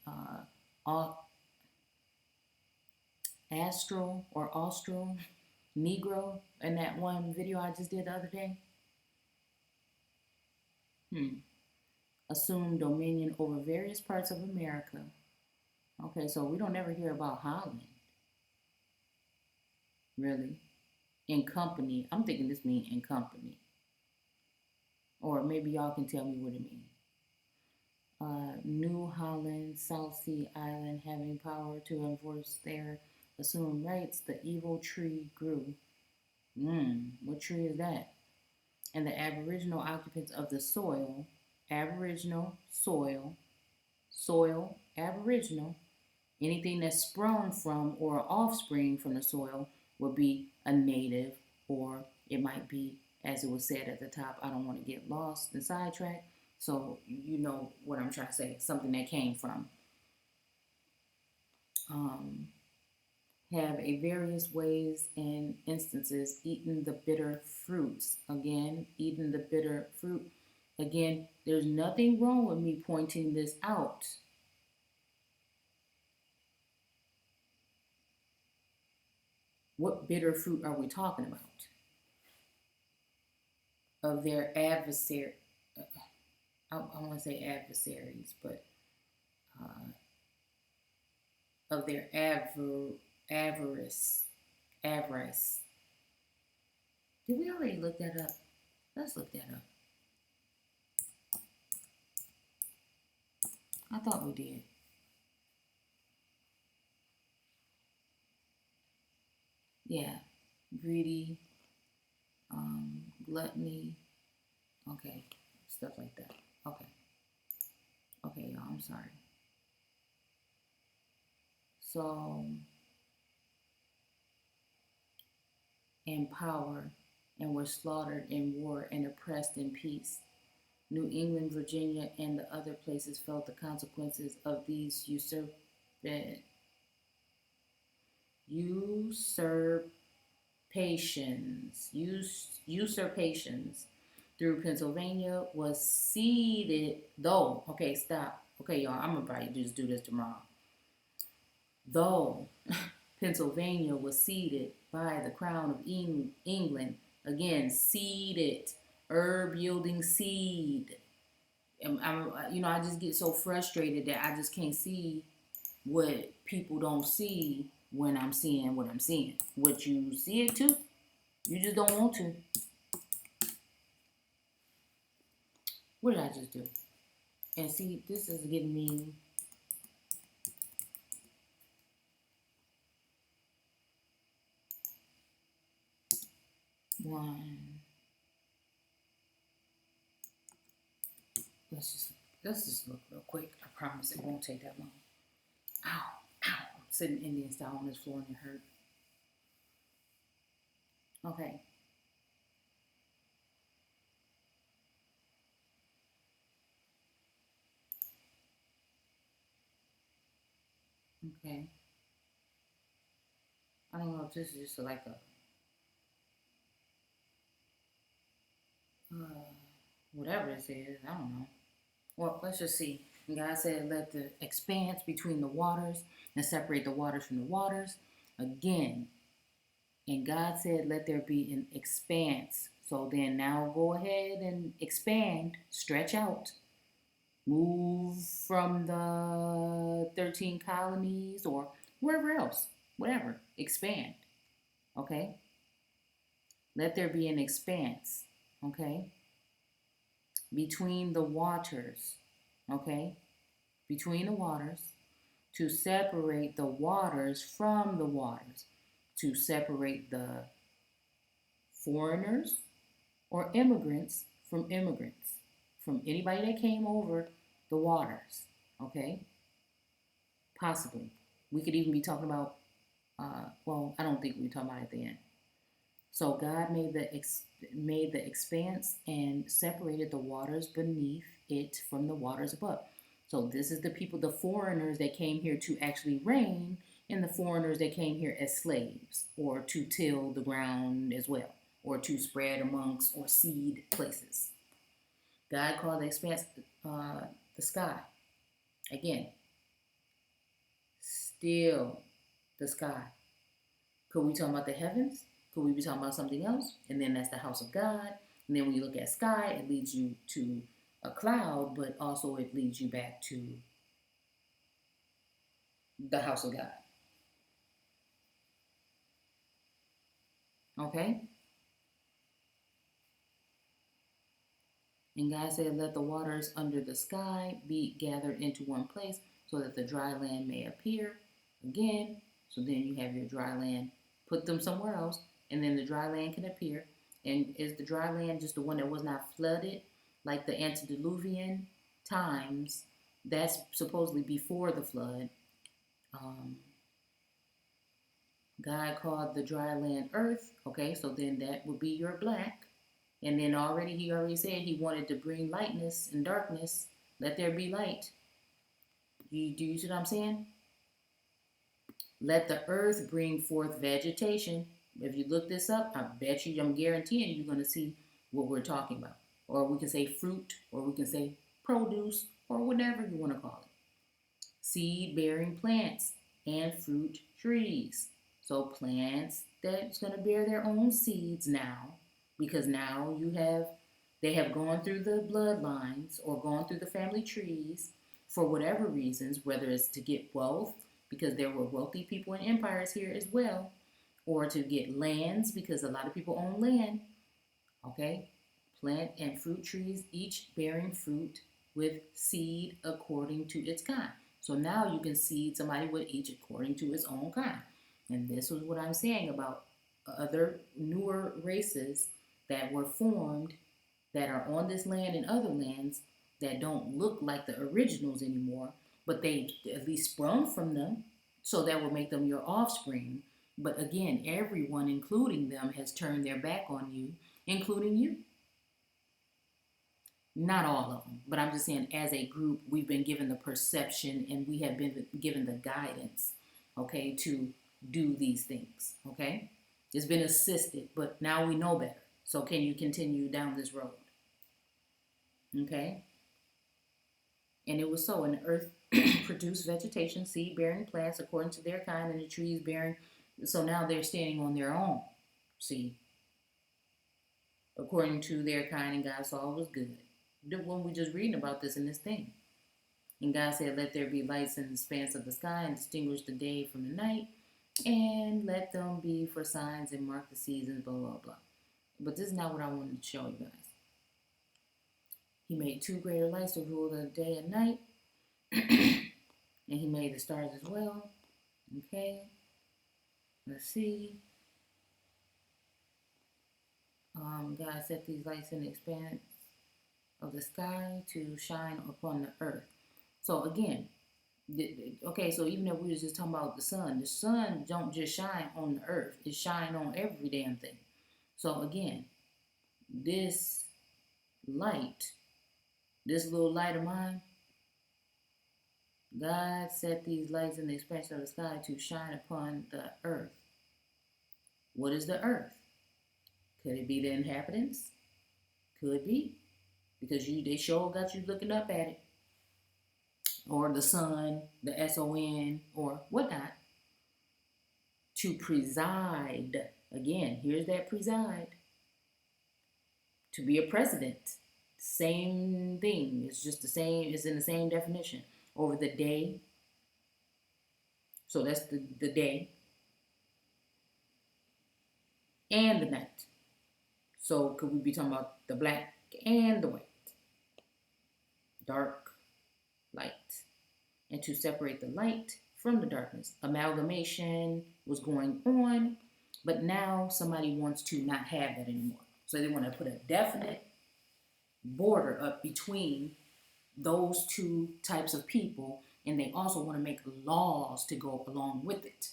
uh, astral or austral Negro in that one video I just did the other day? Assumed dominion over various parts of America. Okay, so we don't ever hear about Holland, really. In company. I'm thinking this means in company. Or maybe y'all can tell me what it means. New Holland, South Sea Island, having power to enforce their assumed rights, the evil tree grew. What tree is that? And the aboriginal occupants of the soil, aboriginal soil, soil, aboriginal, anything that's sprung from or offspring from the soil would be a native, or it might be, as it was said at the top, I don't want to get lost and sidetracked. So you know what I'm trying to say, something that came from. Um, have a various ways and instances eaten the bitter fruits. Again, eating the bitter fruit. Again, there's nothing wrong with me pointing this out. What bitter fruit are we talking about? Of their adversary, I want to say adversaries, but of their avarice, avarice. Did we already look that up? Let's look that up. I thought we did. Yeah, greedy, gluttony. Okay, stuff like that. Okay, okay, y'all. I'm sorry. So, and power, and were slaughtered in war and oppressed in peace. New England, Virginia, and the other places felt the consequences of these usurpations through Pennsylvania was ceded, though, okay, stop. Okay, y'all, I'm gonna probably just do this tomorrow. Though Pennsylvania was ceded by the crown of England, again, seeded, herb yielding seed. I just get so frustrated that I just can't see what people don't see when I'm seeing what I'm seeing. What you see it too, you just don't want to. What did I just do? And see, this is getting me. One. Let's just look real quick. I promise it won't take that long. Ow, ow. I'm sitting Indian style on this floor and it hurt. Okay. Okay. I don't know if this is just like a whatever this is. I don't know. Well, let's just see. And God said, let the expanse between the waters and separate the waters from the waters. Again, and God said, let there be an expanse. So then now go ahead and expand, stretch out, move from the 13 colonies or wherever else, whatever, expand. Okay? Let there be an expanse. Okay? Between the waters. Okay? Between the waters to separate the waters from the waters, to separate the foreigners or immigrants from immigrants, from anybody that came over the waters, okay? Possibly. We could even be talking about, well, I don't think we're talking about it at the end. So God made the expanse and separated the waters beneath it from the waters above. So this is the people, the foreigners that came here to actually reign, and the foreigners that came here as slaves or to till the ground as well, or to spread amongst or seed places. God called the expanse the sky. Again, still the sky. Could we talk about the heavens? Could we be talking about something else? And then that's the house of God. And then when you look at sky, it leads you to a cloud, but also it leads you back to the house of God. Okay? And God said, let the waters under the sky be gathered into one place so that the dry land may appear. Again, so then you have your dry land. Put them somewhere else, and then the dry land can appear. And is the dry land just the one that was not flooded, like the antediluvian times? That's supposedly before the flood. God called the dry land earth. Okay, so then that would be your black. And then he already said he wanted to bring lightness and darkness. Let there be light. Do you see what I'm saying? Let the earth bring forth vegetation. If you look this up, I'm guaranteeing you're going to see what we're talking about. Or we can say fruit, or we can say produce, or whatever you want to call it. Seed-bearing plants and fruit trees. So plants that's going to bear their own seeds now, because now they have gone through the bloodlines or gone through the family trees for whatever reasons, whether it's to get wealth, because there were wealthy people in empires here as well, or to get lands, because a lot of people own land. Okay? Plant and fruit trees, each bearing fruit with seed according to its kind. So now you can seed somebody with each according to its own kind. And this was what I'm saying about other newer races that were formed that are on this land and other lands that don't look like the originals anymore, but they at least sprung from them. So that will make them your offspring. But again, everyone, including them, has turned their back on you, including you. Not all of them, but I'm just saying, as a group, we've been given the perception and we have been given the guidance, okay, to do these things, okay? It's been assisted, but now we know better. So can you continue down this road? Okay? And it was so, and the earth produced vegetation, seed-bearing plants according to their kind, and the trees bearing. So now they're standing on their own. See, according to their kind, and God saw it was good. When we just reading about this in this thing. And God said, let there be lights in the expanse of the sky and distinguish the day from the night, and let them be for signs and mark the seasons, blah, blah, blah. But this is not what I wanted to show you guys. He made two greater lights to rule the day and night, and he made the stars as well. Okay, let's see. God set these lights in the expanse of the sky to shine upon the earth. So again, okay, so even if we was just talking about the sun don't just shine on the earth. It shine on every damn thing. So again, this light, this little light of mine, God set these lights in the expanse of the sky to shine upon the earth. What is the earth? Could it be the inhabitants? Could be. Because they sure got you looking up at it. Or the sun, the S-O-N, or whatnot. To preside. Again, here's that preside. To be a president. Same thing. It's just the same. It's in the same definition. Over the day. So that's the day. And the night. So could we be talking about the black and the white? Dark, light. And to separate the light from the darkness. Amalgamation was going on, but now somebody wants to not have that anymore. So they want to put a definite border up between those two types of people, and they also want to make laws to go along with it,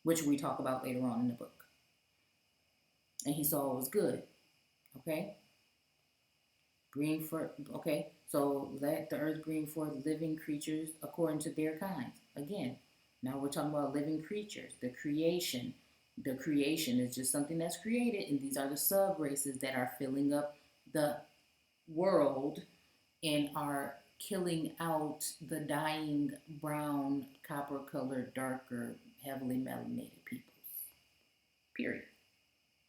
which we talk about later on in the book. And he saw it was good. Okay? Bring forth, okay? So let the earth bring forth living creatures according to their kinds. Again, now we're talking about living creatures, the creation. The creation is just something that's created, and these are the sub-races that are filling up the world and are killing out the dying brown, copper-colored, darker, heavily melanated peoples. Period.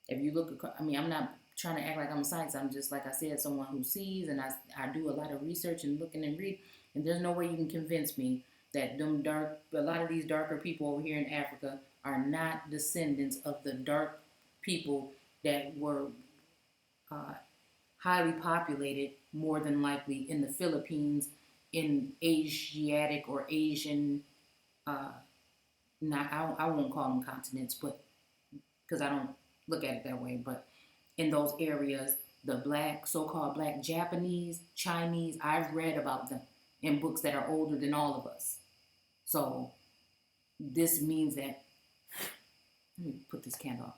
If you look, I'm not trying to act like I'm a scientist. I'm just, like I said, someone who sees, and I do a lot of research and looking and read, and there's no way you can convince me that a lot of these darker people over here in Africa are not descendants of the dark people that were highly populated, more than likely, in the Philippines, in Asiatic or Asian, I won't call them continents, but because I don't look at it that way, but in those areas, the black, so-called black Japanese, Chinese, I've read about them in books that are older than all of us. So this means that, let me put this candle off.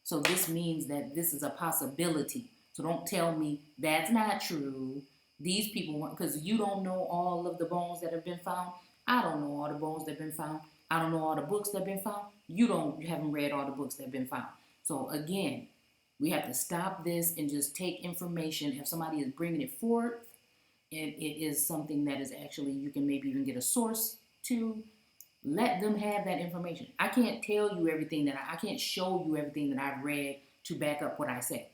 So this means that this is a possibility. So don't tell me that's not true. These people weren't, because you don't know all of the bones that have been found. I don't know all the bones that have been found. I don't know all the books that have been found. You haven't read all the books that have been found. So again, we have to stop this and just take information. If somebody is bringing it forth, and it is something that is actually, you can maybe even get a source to, let them have that information. I can't tell you everything I can't show you everything that I've read to back up what I say.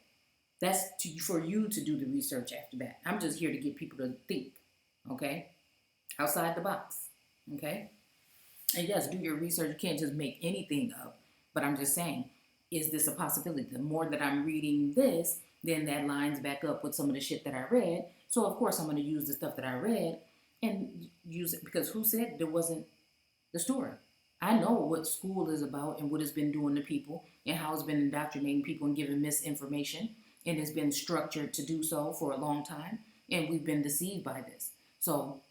That's for you to do the research after that. I'm just here to get people to think, okay? Outside the box, okay? And yes, do your research. You can't just make anything up. But I'm just saying, is this a possibility? The more that I'm reading this, then that lines back up with some of the shit that I read. So, of course, I'm going to use the stuff that I read and use it, because who said there wasn't the story? I know what school is about and what it's been doing to people and how it's been indoctrinating people and giving misinformation, and it's been structured to do so for a long time, and we've been deceived by this. So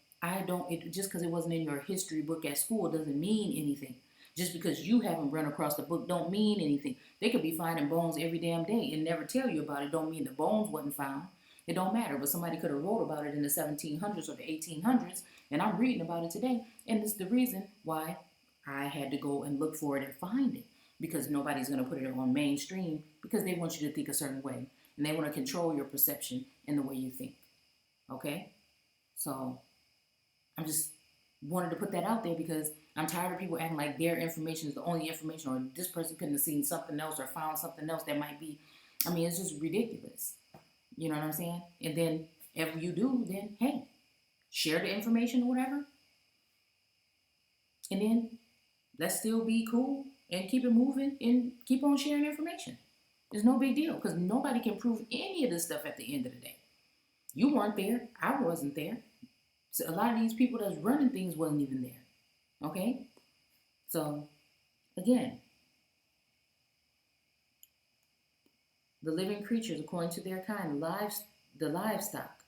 just because it wasn't in your history book at school doesn't mean anything. Just because you haven't run across the book don't mean anything. They could be finding bones every damn day and never tell you about it. Don't mean the bones wasn't found. It don't matter. But somebody could have wrote about it in the 1700s or the 1800s, and I'm reading about it today. And it's the reason why I had to go and look for it and find it, because nobody's going to put it on mainstream because they want you to think a certain way and they want to control your perception and the way you think. Okay? So I'm just wanted to put that out there because I'm tired of people acting like their information is the only information, or this person couldn't have seen something else or found something else that might be. I mean, it's just ridiculous. You know what I'm saying? And then if you do, then hey, share the information or whatever. And then let's still be cool and keep it moving and keep on sharing information. It's no big deal because nobody can prove any of this stuff at the end of the day. You weren't there. I wasn't there. So a lot of these people that's running things wasn't even there. Okay? So, again, the living creatures according to their kind, the livestock.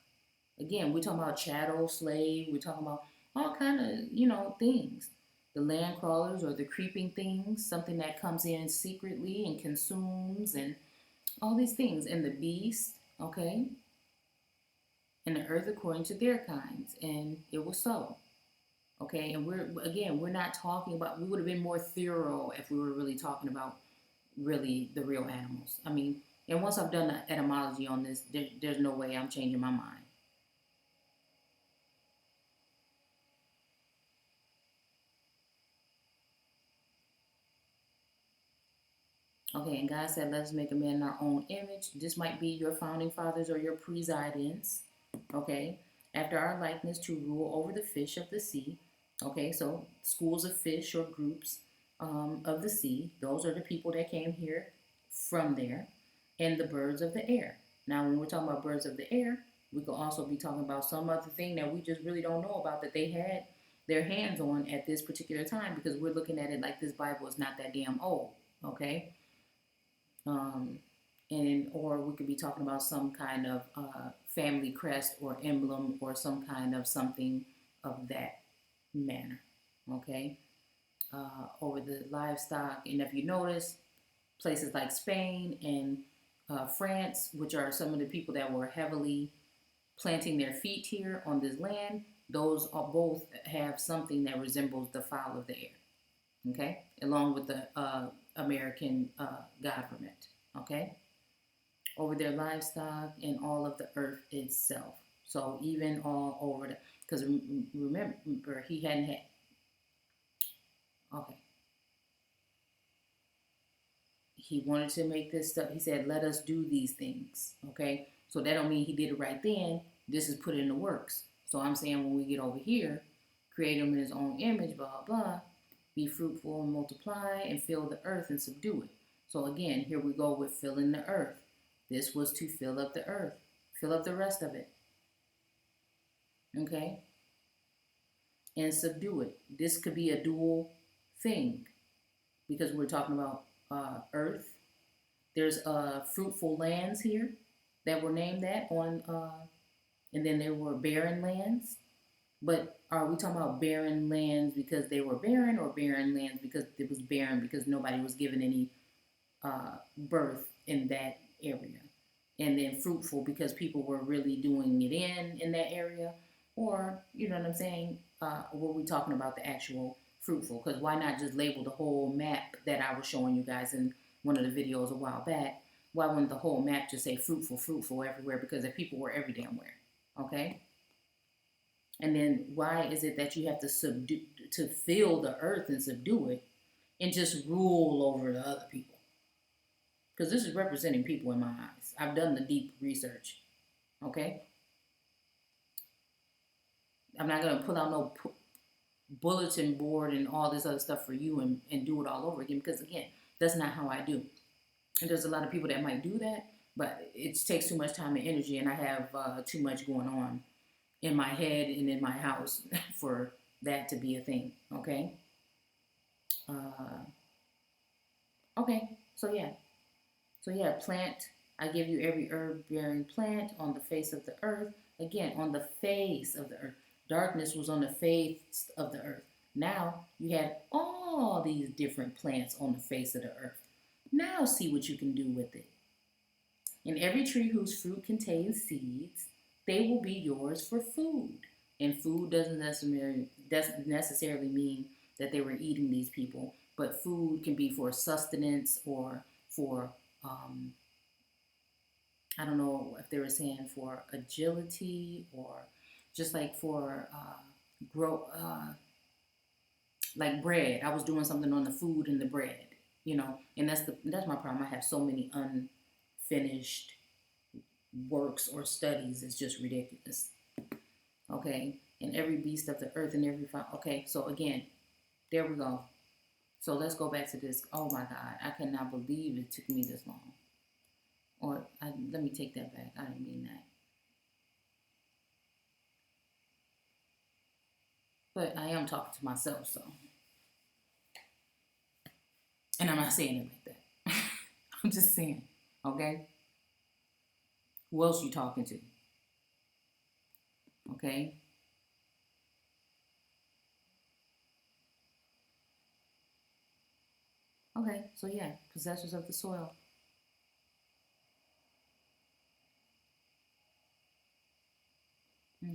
Again, we're talking about chattel, slave, we're talking about all kind of, things. The land crawlers or the creeping things, something that comes in secretly and consumes and all these things. And the beast, okay? And the earth according to their kinds. And it was so. Okay, and we're not talking about, we would have been more thorough if we were really talking about really the real animals. I mean, and once I've done the etymology on this, there's no way I'm changing my mind. Okay, and God said, let us make a man in our own image. This might be your founding fathers or your presidents, okay, after our likeness to rule over the fish of the sea. Okay, so schools of fish or groups of the sea. Those are the people that came here from there. And the birds of the air. Now, when we're talking about birds of the air, we could also be talking about some other thing that we just really don't know about that they had their hands on at this particular time, because we're looking at it like this Bible is not that damn old, okay? Um, or we could be talking about some kind of family crest or emblem or some kind of something of that manner, okay? Over the livestock. And if you notice, places like Spain and France, which are some of the people that were heavily planting their feet here on this land, those are both have something that resembles the fowl of the air, okay? Along with the American government, okay? Over their livestock and all of the earth itself. So even all over the, because remember, he hadn't had, okay. He wanted to make this stuff. He said, let us do these things, okay? So that don't mean he did it right then. This is put in the works. So I'm saying when we get over here, create him in his own image, blah, blah, be fruitful and multiply and fill the earth and subdue it. So again, here we go with filling the earth. This was to fill up the earth, fill up the rest of it, okay? And subdue it. This could be a dual thing because we're talking about earth. There's fruitful lands here that were named that on, and then there were barren lands. But are we talking about barren lands because they were barren, or barren lands because it was barren because nobody was given any birth in that area? And then fruitful because people were really doing it in that area? Or, you know what I'm saying, were we talking about the actual fruitful? Because why not just label the whole map that I was showing you guys in one of the videos a while back? Why wouldn't the whole map just say fruitful, fruitful everywhere? Because the people were every damn where, okay? And then why is it that you have to to fill the earth and subdue it and just rule over the other people? Because this is representing people in my eyes. I've done the deep research, okay? I'm not going to pull out no bulletin board and all this other stuff for you and do it all over again, because again, that's not how I do. And there's a lot of people that might do that, but it takes too much time and energy, and I have too much going on in my head and in my house for that to be a thing, okay? Okay, so yeah, plant, I give you every herb bearing plant on the face of the earth. Again, on the face of the earth. Darkness was on the face of the earth. Now you have all these different plants on the face of the earth. Now see what you can do with it. In every tree whose fruit contains seeds, they will be yours for food. And food doesn't necessarily mean that they were eating these people, but food can be for sustenance or for I don't know if they were saying for agility or just like for grow like bread. I was doing something on the food and the bread, and that's my problem. I have so many unfinished works or studies. It's just ridiculous. Okay, and every beast of the earth and every okay. So again, there we go. So let's go back to this. Oh my God, I cannot believe it took me this long. Let me take that back. I didn't mean that. But I am talking to myself, so. And I'm not saying it like that. I'm just saying, okay? Who else you talking to? Okay? Okay, so yeah, possessors of the soil.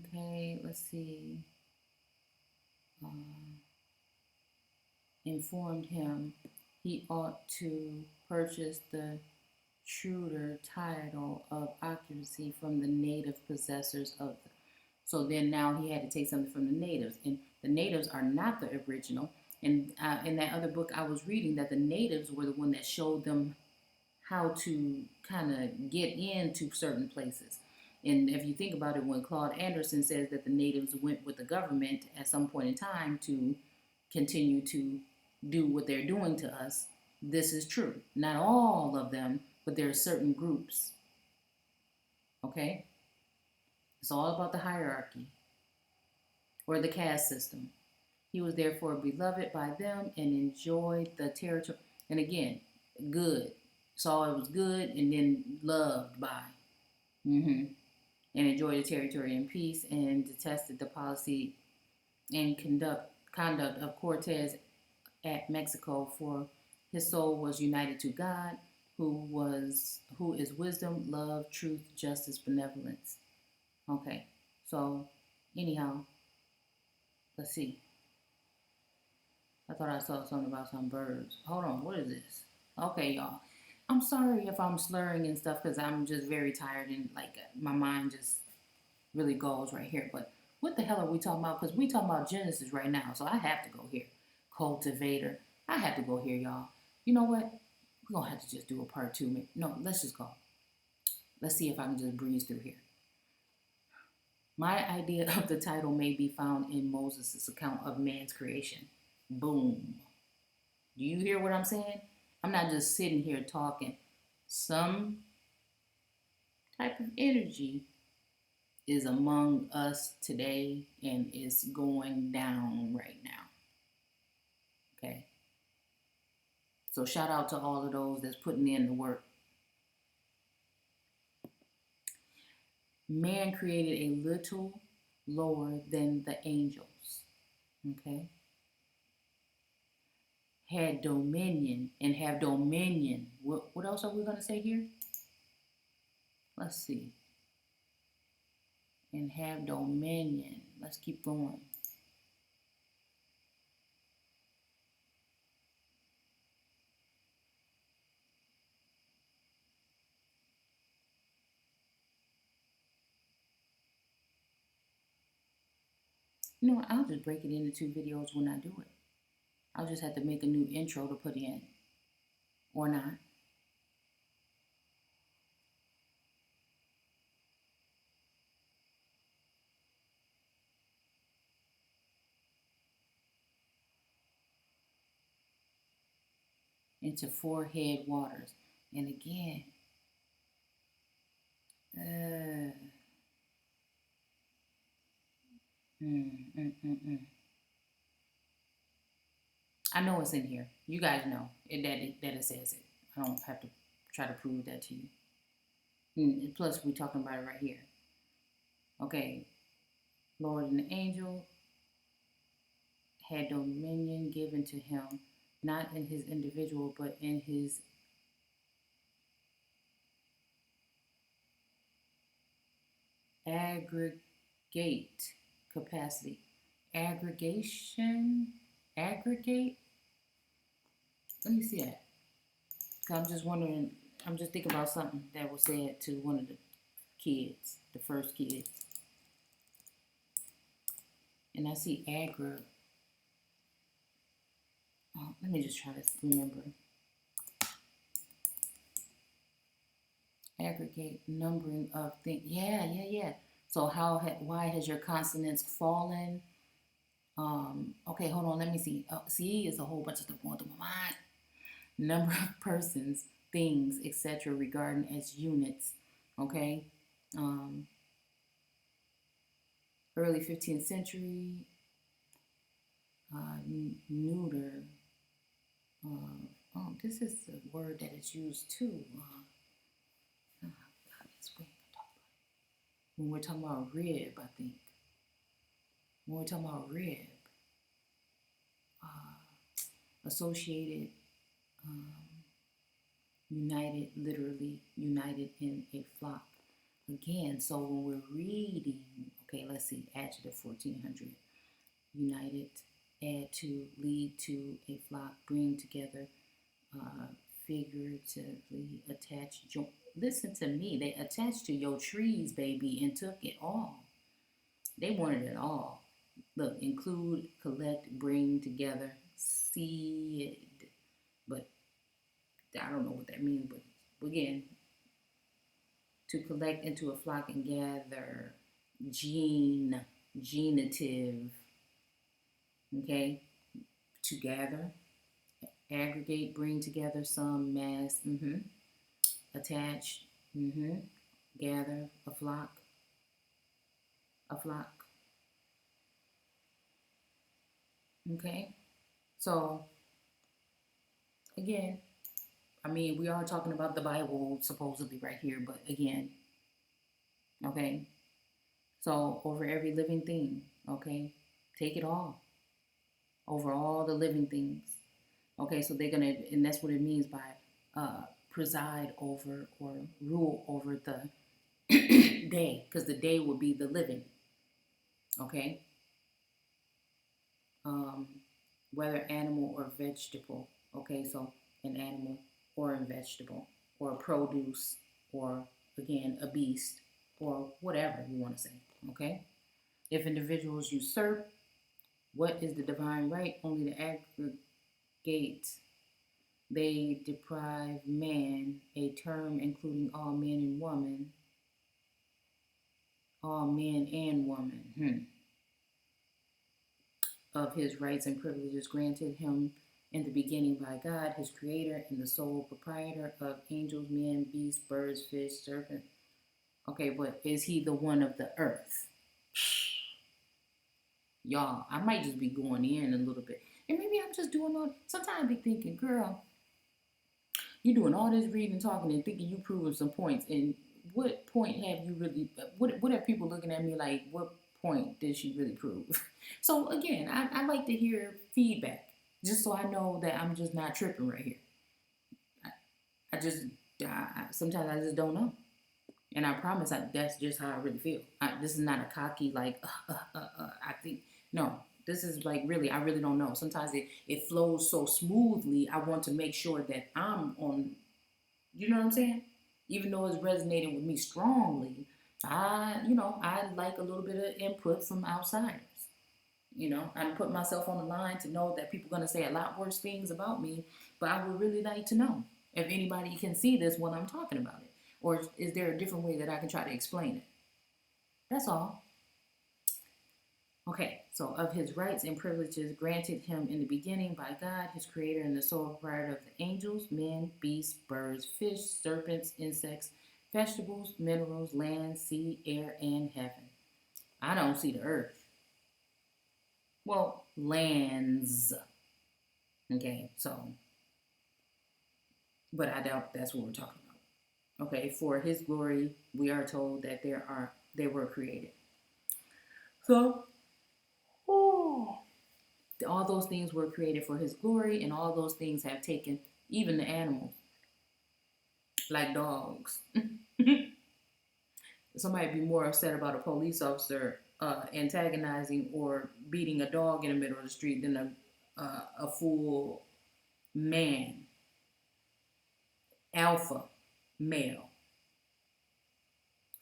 Okay, let's see. Informed him he ought to purchase the Truder title of occupancy from the native possessors of the. So then now he had to take something from the natives, and the natives are not the original. And in that other book I was reading, that the natives were the one that showed them how to kind of get into certain places. And if you think about it, when Claude Anderson says that the natives went with the government at some point in time to continue to do what they're doing to us, this is true. Not all of them, but there are certain groups. Okay? It's all about the hierarchy or the caste system. He was therefore beloved by them and enjoyed the territory. And again, good. Saw it was good and then loved by. Mm-hmm. And enjoyed the territory in peace and detested the policy and conduct of Cortez at Mexico, for his soul was united to God, who is wisdom, love, truth, justice, benevolence. Okay, so anyhow, let's see. I thought I saw something about some birds. Hold on, what is this? Okay, y'all. I'm sorry if I'm slurring and stuff because I'm just very tired and like my mind just really goes right here. But what the hell are we talking about? Because we talking about Genesis right now, so I have to go here. Cultivator. I have to go here, y'all. You know what? We're going to have to just do a part two. No, let's just go. Let's see if I can just breeze through here. My idea of the title may be found in Moses' account of man's creation. Boom. Do you hear what I'm saying? I'm not just sitting here talking. Some type of energy is among us today and is going down right now. Okay. So shout out to all of those that's putting in the work. Man created a little lower than the angels. Okay. Had dominion and have dominion. What else are we going to say here? Let's see. And have dominion. Let's keep going. You know what? I'll just break it into 2 videos when I do it. I'll just have to make a new intro to put in. Or not. Into 4 head waters. And again, I know it's in here. You guys know that it says it. I don't have to try to prove that to you. And plus, we're talking about it right here. Okay. Lord and the angel had dominion given to him, not in his individual, but in his aggregate capacity. Aggregation? Aggregate? Let me see that. I'm just wondering, I'm just thinking about something that was said to one of the kids, the first kid. And I see let me just try to remember. Aggregate numbering of things. Yeah. So why has your consonants fallen? Okay, hold on, let me see. See, it's a whole bunch of stuff going through my mind. Number of persons, things, etc., regarding as units. Okay. Early 15th century, neuter. This is the word that is used too. When we're talking about rib, I think. When we're talking about rib, associated, united, literally united in a flock. Again, so when we're reading, okay, let's see, adjective 1400, united, add to, lead to, a flock, bring together, figuratively attach, join. Listen to me, they attached to your trees, baby, and took it all. They wanted it all. Look, include, collect, bring together, seed. But I don't know what that means, but again, to collect into a flock and gather, genitive, okay, to gather, aggregate, bring together, some, mass, attach, gather, a flock, okay. So again, I mean, we are talking about the Bible supposedly right here, but again, okay. So over every living thing, okay, take it all. Over all the living things. Okay, so they're gonna, and that's what it means by preside over or rule over the day, because the day will be the living. Okay, whether animal or vegetable. Okay, so an animal or a vegetable or a produce or again a beast or whatever you want to say. Okay, if individuals usurp, what is the divine right? Only the aggregate. They deprive man, a term including all men and women, of his rights and privileges granted him in the beginning by God, his creator, and the sole proprietor of angels, men, beasts, birds, fish, serpents. Okay, but is he the one of the earth? Y'all, I might just be going in a little bit. And maybe I'm just doing all, sometimes I be thinking, girl, you doing all this reading, talking, and thinking you proving some points. And what point have you really, what are people looking at me like, what point did she really prove? So again, I like to hear feedback, just so I know that I'm just not tripping right here. I just, sometimes I just don't know. And I promise that's just how I really feel. This is not a cocky, like, I think, no. This is like really, I really don't know. Sometimes it flows so smoothly. I want to make sure that I'm on, you know what I'm saying? Even though it's resonating with me strongly, I like a little bit of input from outsiders. I put myself on the line to know that people are going to say a lot worse things about me, but I would really like to know if anybody can see this when I'm talking about it. Or is there a different way that I can try to explain it? That's all. Okay, so of his rights and privileges granted him in the beginning by God, his creator, and the sole proprietor of the angels, men, beasts, birds, fish, serpents, insects, vegetables, minerals, land, sea, air, and heaven. I don't see the earth. Well, lands. Okay, so, but I doubt that's what we're talking about. Okay, for his glory, we are told that they were created. So, oh, all those things were created for his glory, and all those things have taken even the animals, like dogs. Somebody would be more upset about a police officer antagonizing or beating a dog in the middle of the street than a full man, alpha male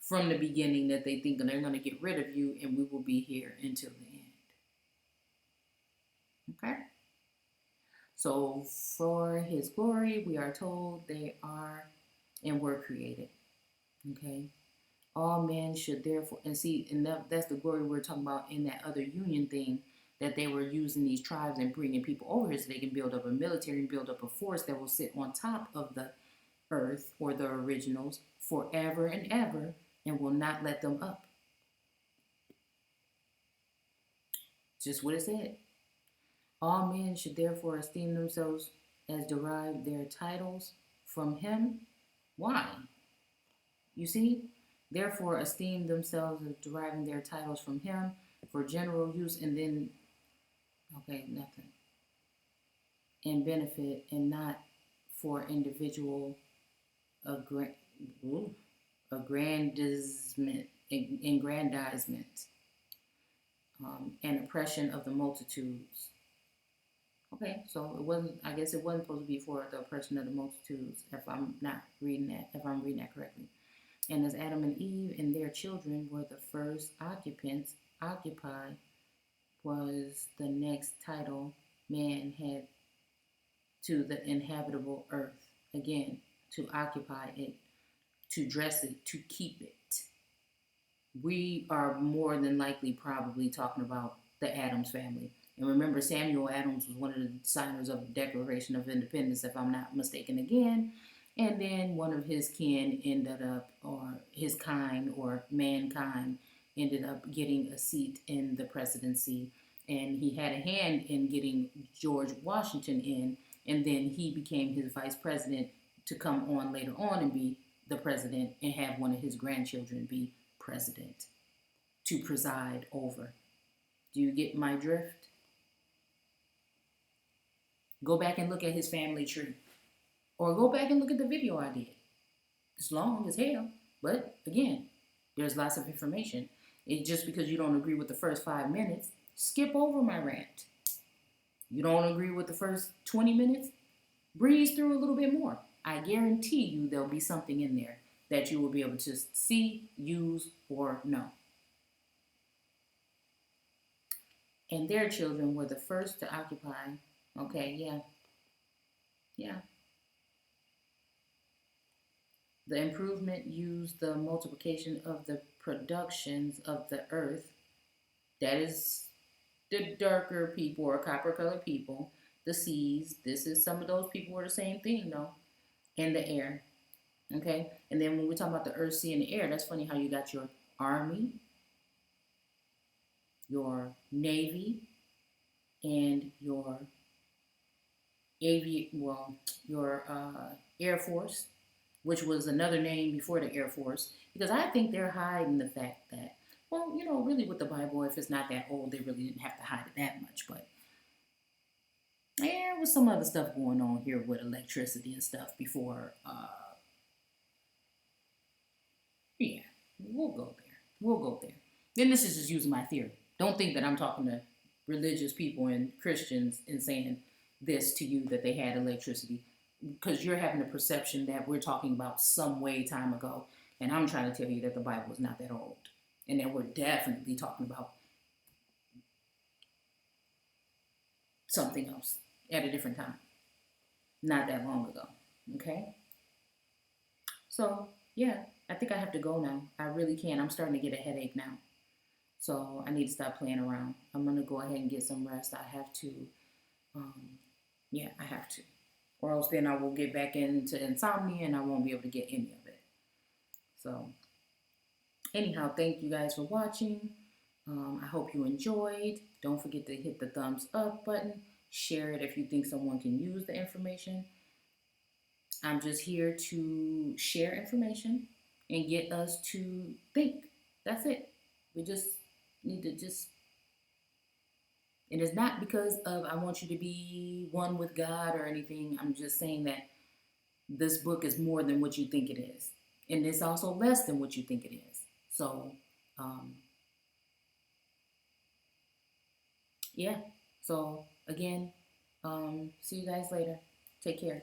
from the beginning that they think they're going to get rid of you and we will be here until the end. Okay? So for his glory, we are told they are and were created. Okay? All men should therefore, and see, and that's the glory we're talking about in that other union thing, that they were using these tribes and bringing people over here so they can build up a military and build up a force that will sit on top of the earth or the originals forever and ever and will not let them up. Just what it said. All men should therefore esteem themselves as derive their titles from him. Why? You see? Therefore esteem themselves as deriving their titles from him for general use, and then, okay, nothing. And benefit, and not for individual aggrandizement, and oppression of the multitudes. Okay, so it wasn't, I guess it wasn't supposed to be for the oppression of the multitudes, if I'm reading that correctly. And as Adam and Eve and their children were the first occupants, occupy was the next title man had to the inhabitable earth. Again, to occupy it, to dress it, to keep it. We are more than likely probably talking about the Adams family. And remember, Samuel Adams was one of the signers of the Declaration of Independence, if I'm not mistaken again. And then one of his kin ended up, or his kind, or mankind, ended up getting a seat in the presidency. And he had a hand in getting George Washington in. And then he became his vice president to come on later on and be the president and have one of his grandchildren be president to preside over. Do you get my drift? Go back and look at his family tree. Or go back and look at the video I did. It's long as hell. But again, there's lots of information. It's just because you don't agree with the first 5 minutes, skip over my rant. You don't agree with the first 20 minutes, breeze through a little bit more. I guarantee you there'll be something in there that you will be able to see, use, or know. And their children were the first to occupy. Okay, yeah. The improvement used the multiplication of the productions of the earth. That is the darker people or copper colored people. The seas. This is some of those people are the same thing though. And the air. Okay? And then when we talk about the earth, sea, and the air, that's funny how you got your army, your navy, and your Air Force, which was another name before the Air Force, because I think they're hiding the fact that, well, you know, really with the Bible, if it's not that old, they really didn't have to hide it that much, but there was some other stuff going on here with electricity and stuff before, yeah, we'll go there. Then this is just using my theory. Don't think that I'm talking to religious people and Christians and saying this to you that they had electricity, because you're having a perception that we're talking about some way time ago, and I'm trying to tell you that the Bible is not that old, and that we're definitely talking about something else at a different time, not that long ago. Okay, so yeah, I think I have to go now. I really can. I'm starting to get a headache now, so I need to stop playing around. I'm gonna go ahead and get some rest. I have to. I have to. Or else then I will get back into insomnia and I won't be able to get any of it. So, anyhow, thank you guys for watching. I hope you enjoyed. Don't forget to hit the thumbs up button. Share it if you think someone can use the information. I'm just here to share information and get us to think. That's it. We just need to just, and it's not because of I want you to be one with God or anything. I'm just saying that this book is more than what you think it is. And it's also less than what you think it is. So, um, yeah. So, again, see you guys later. Take care.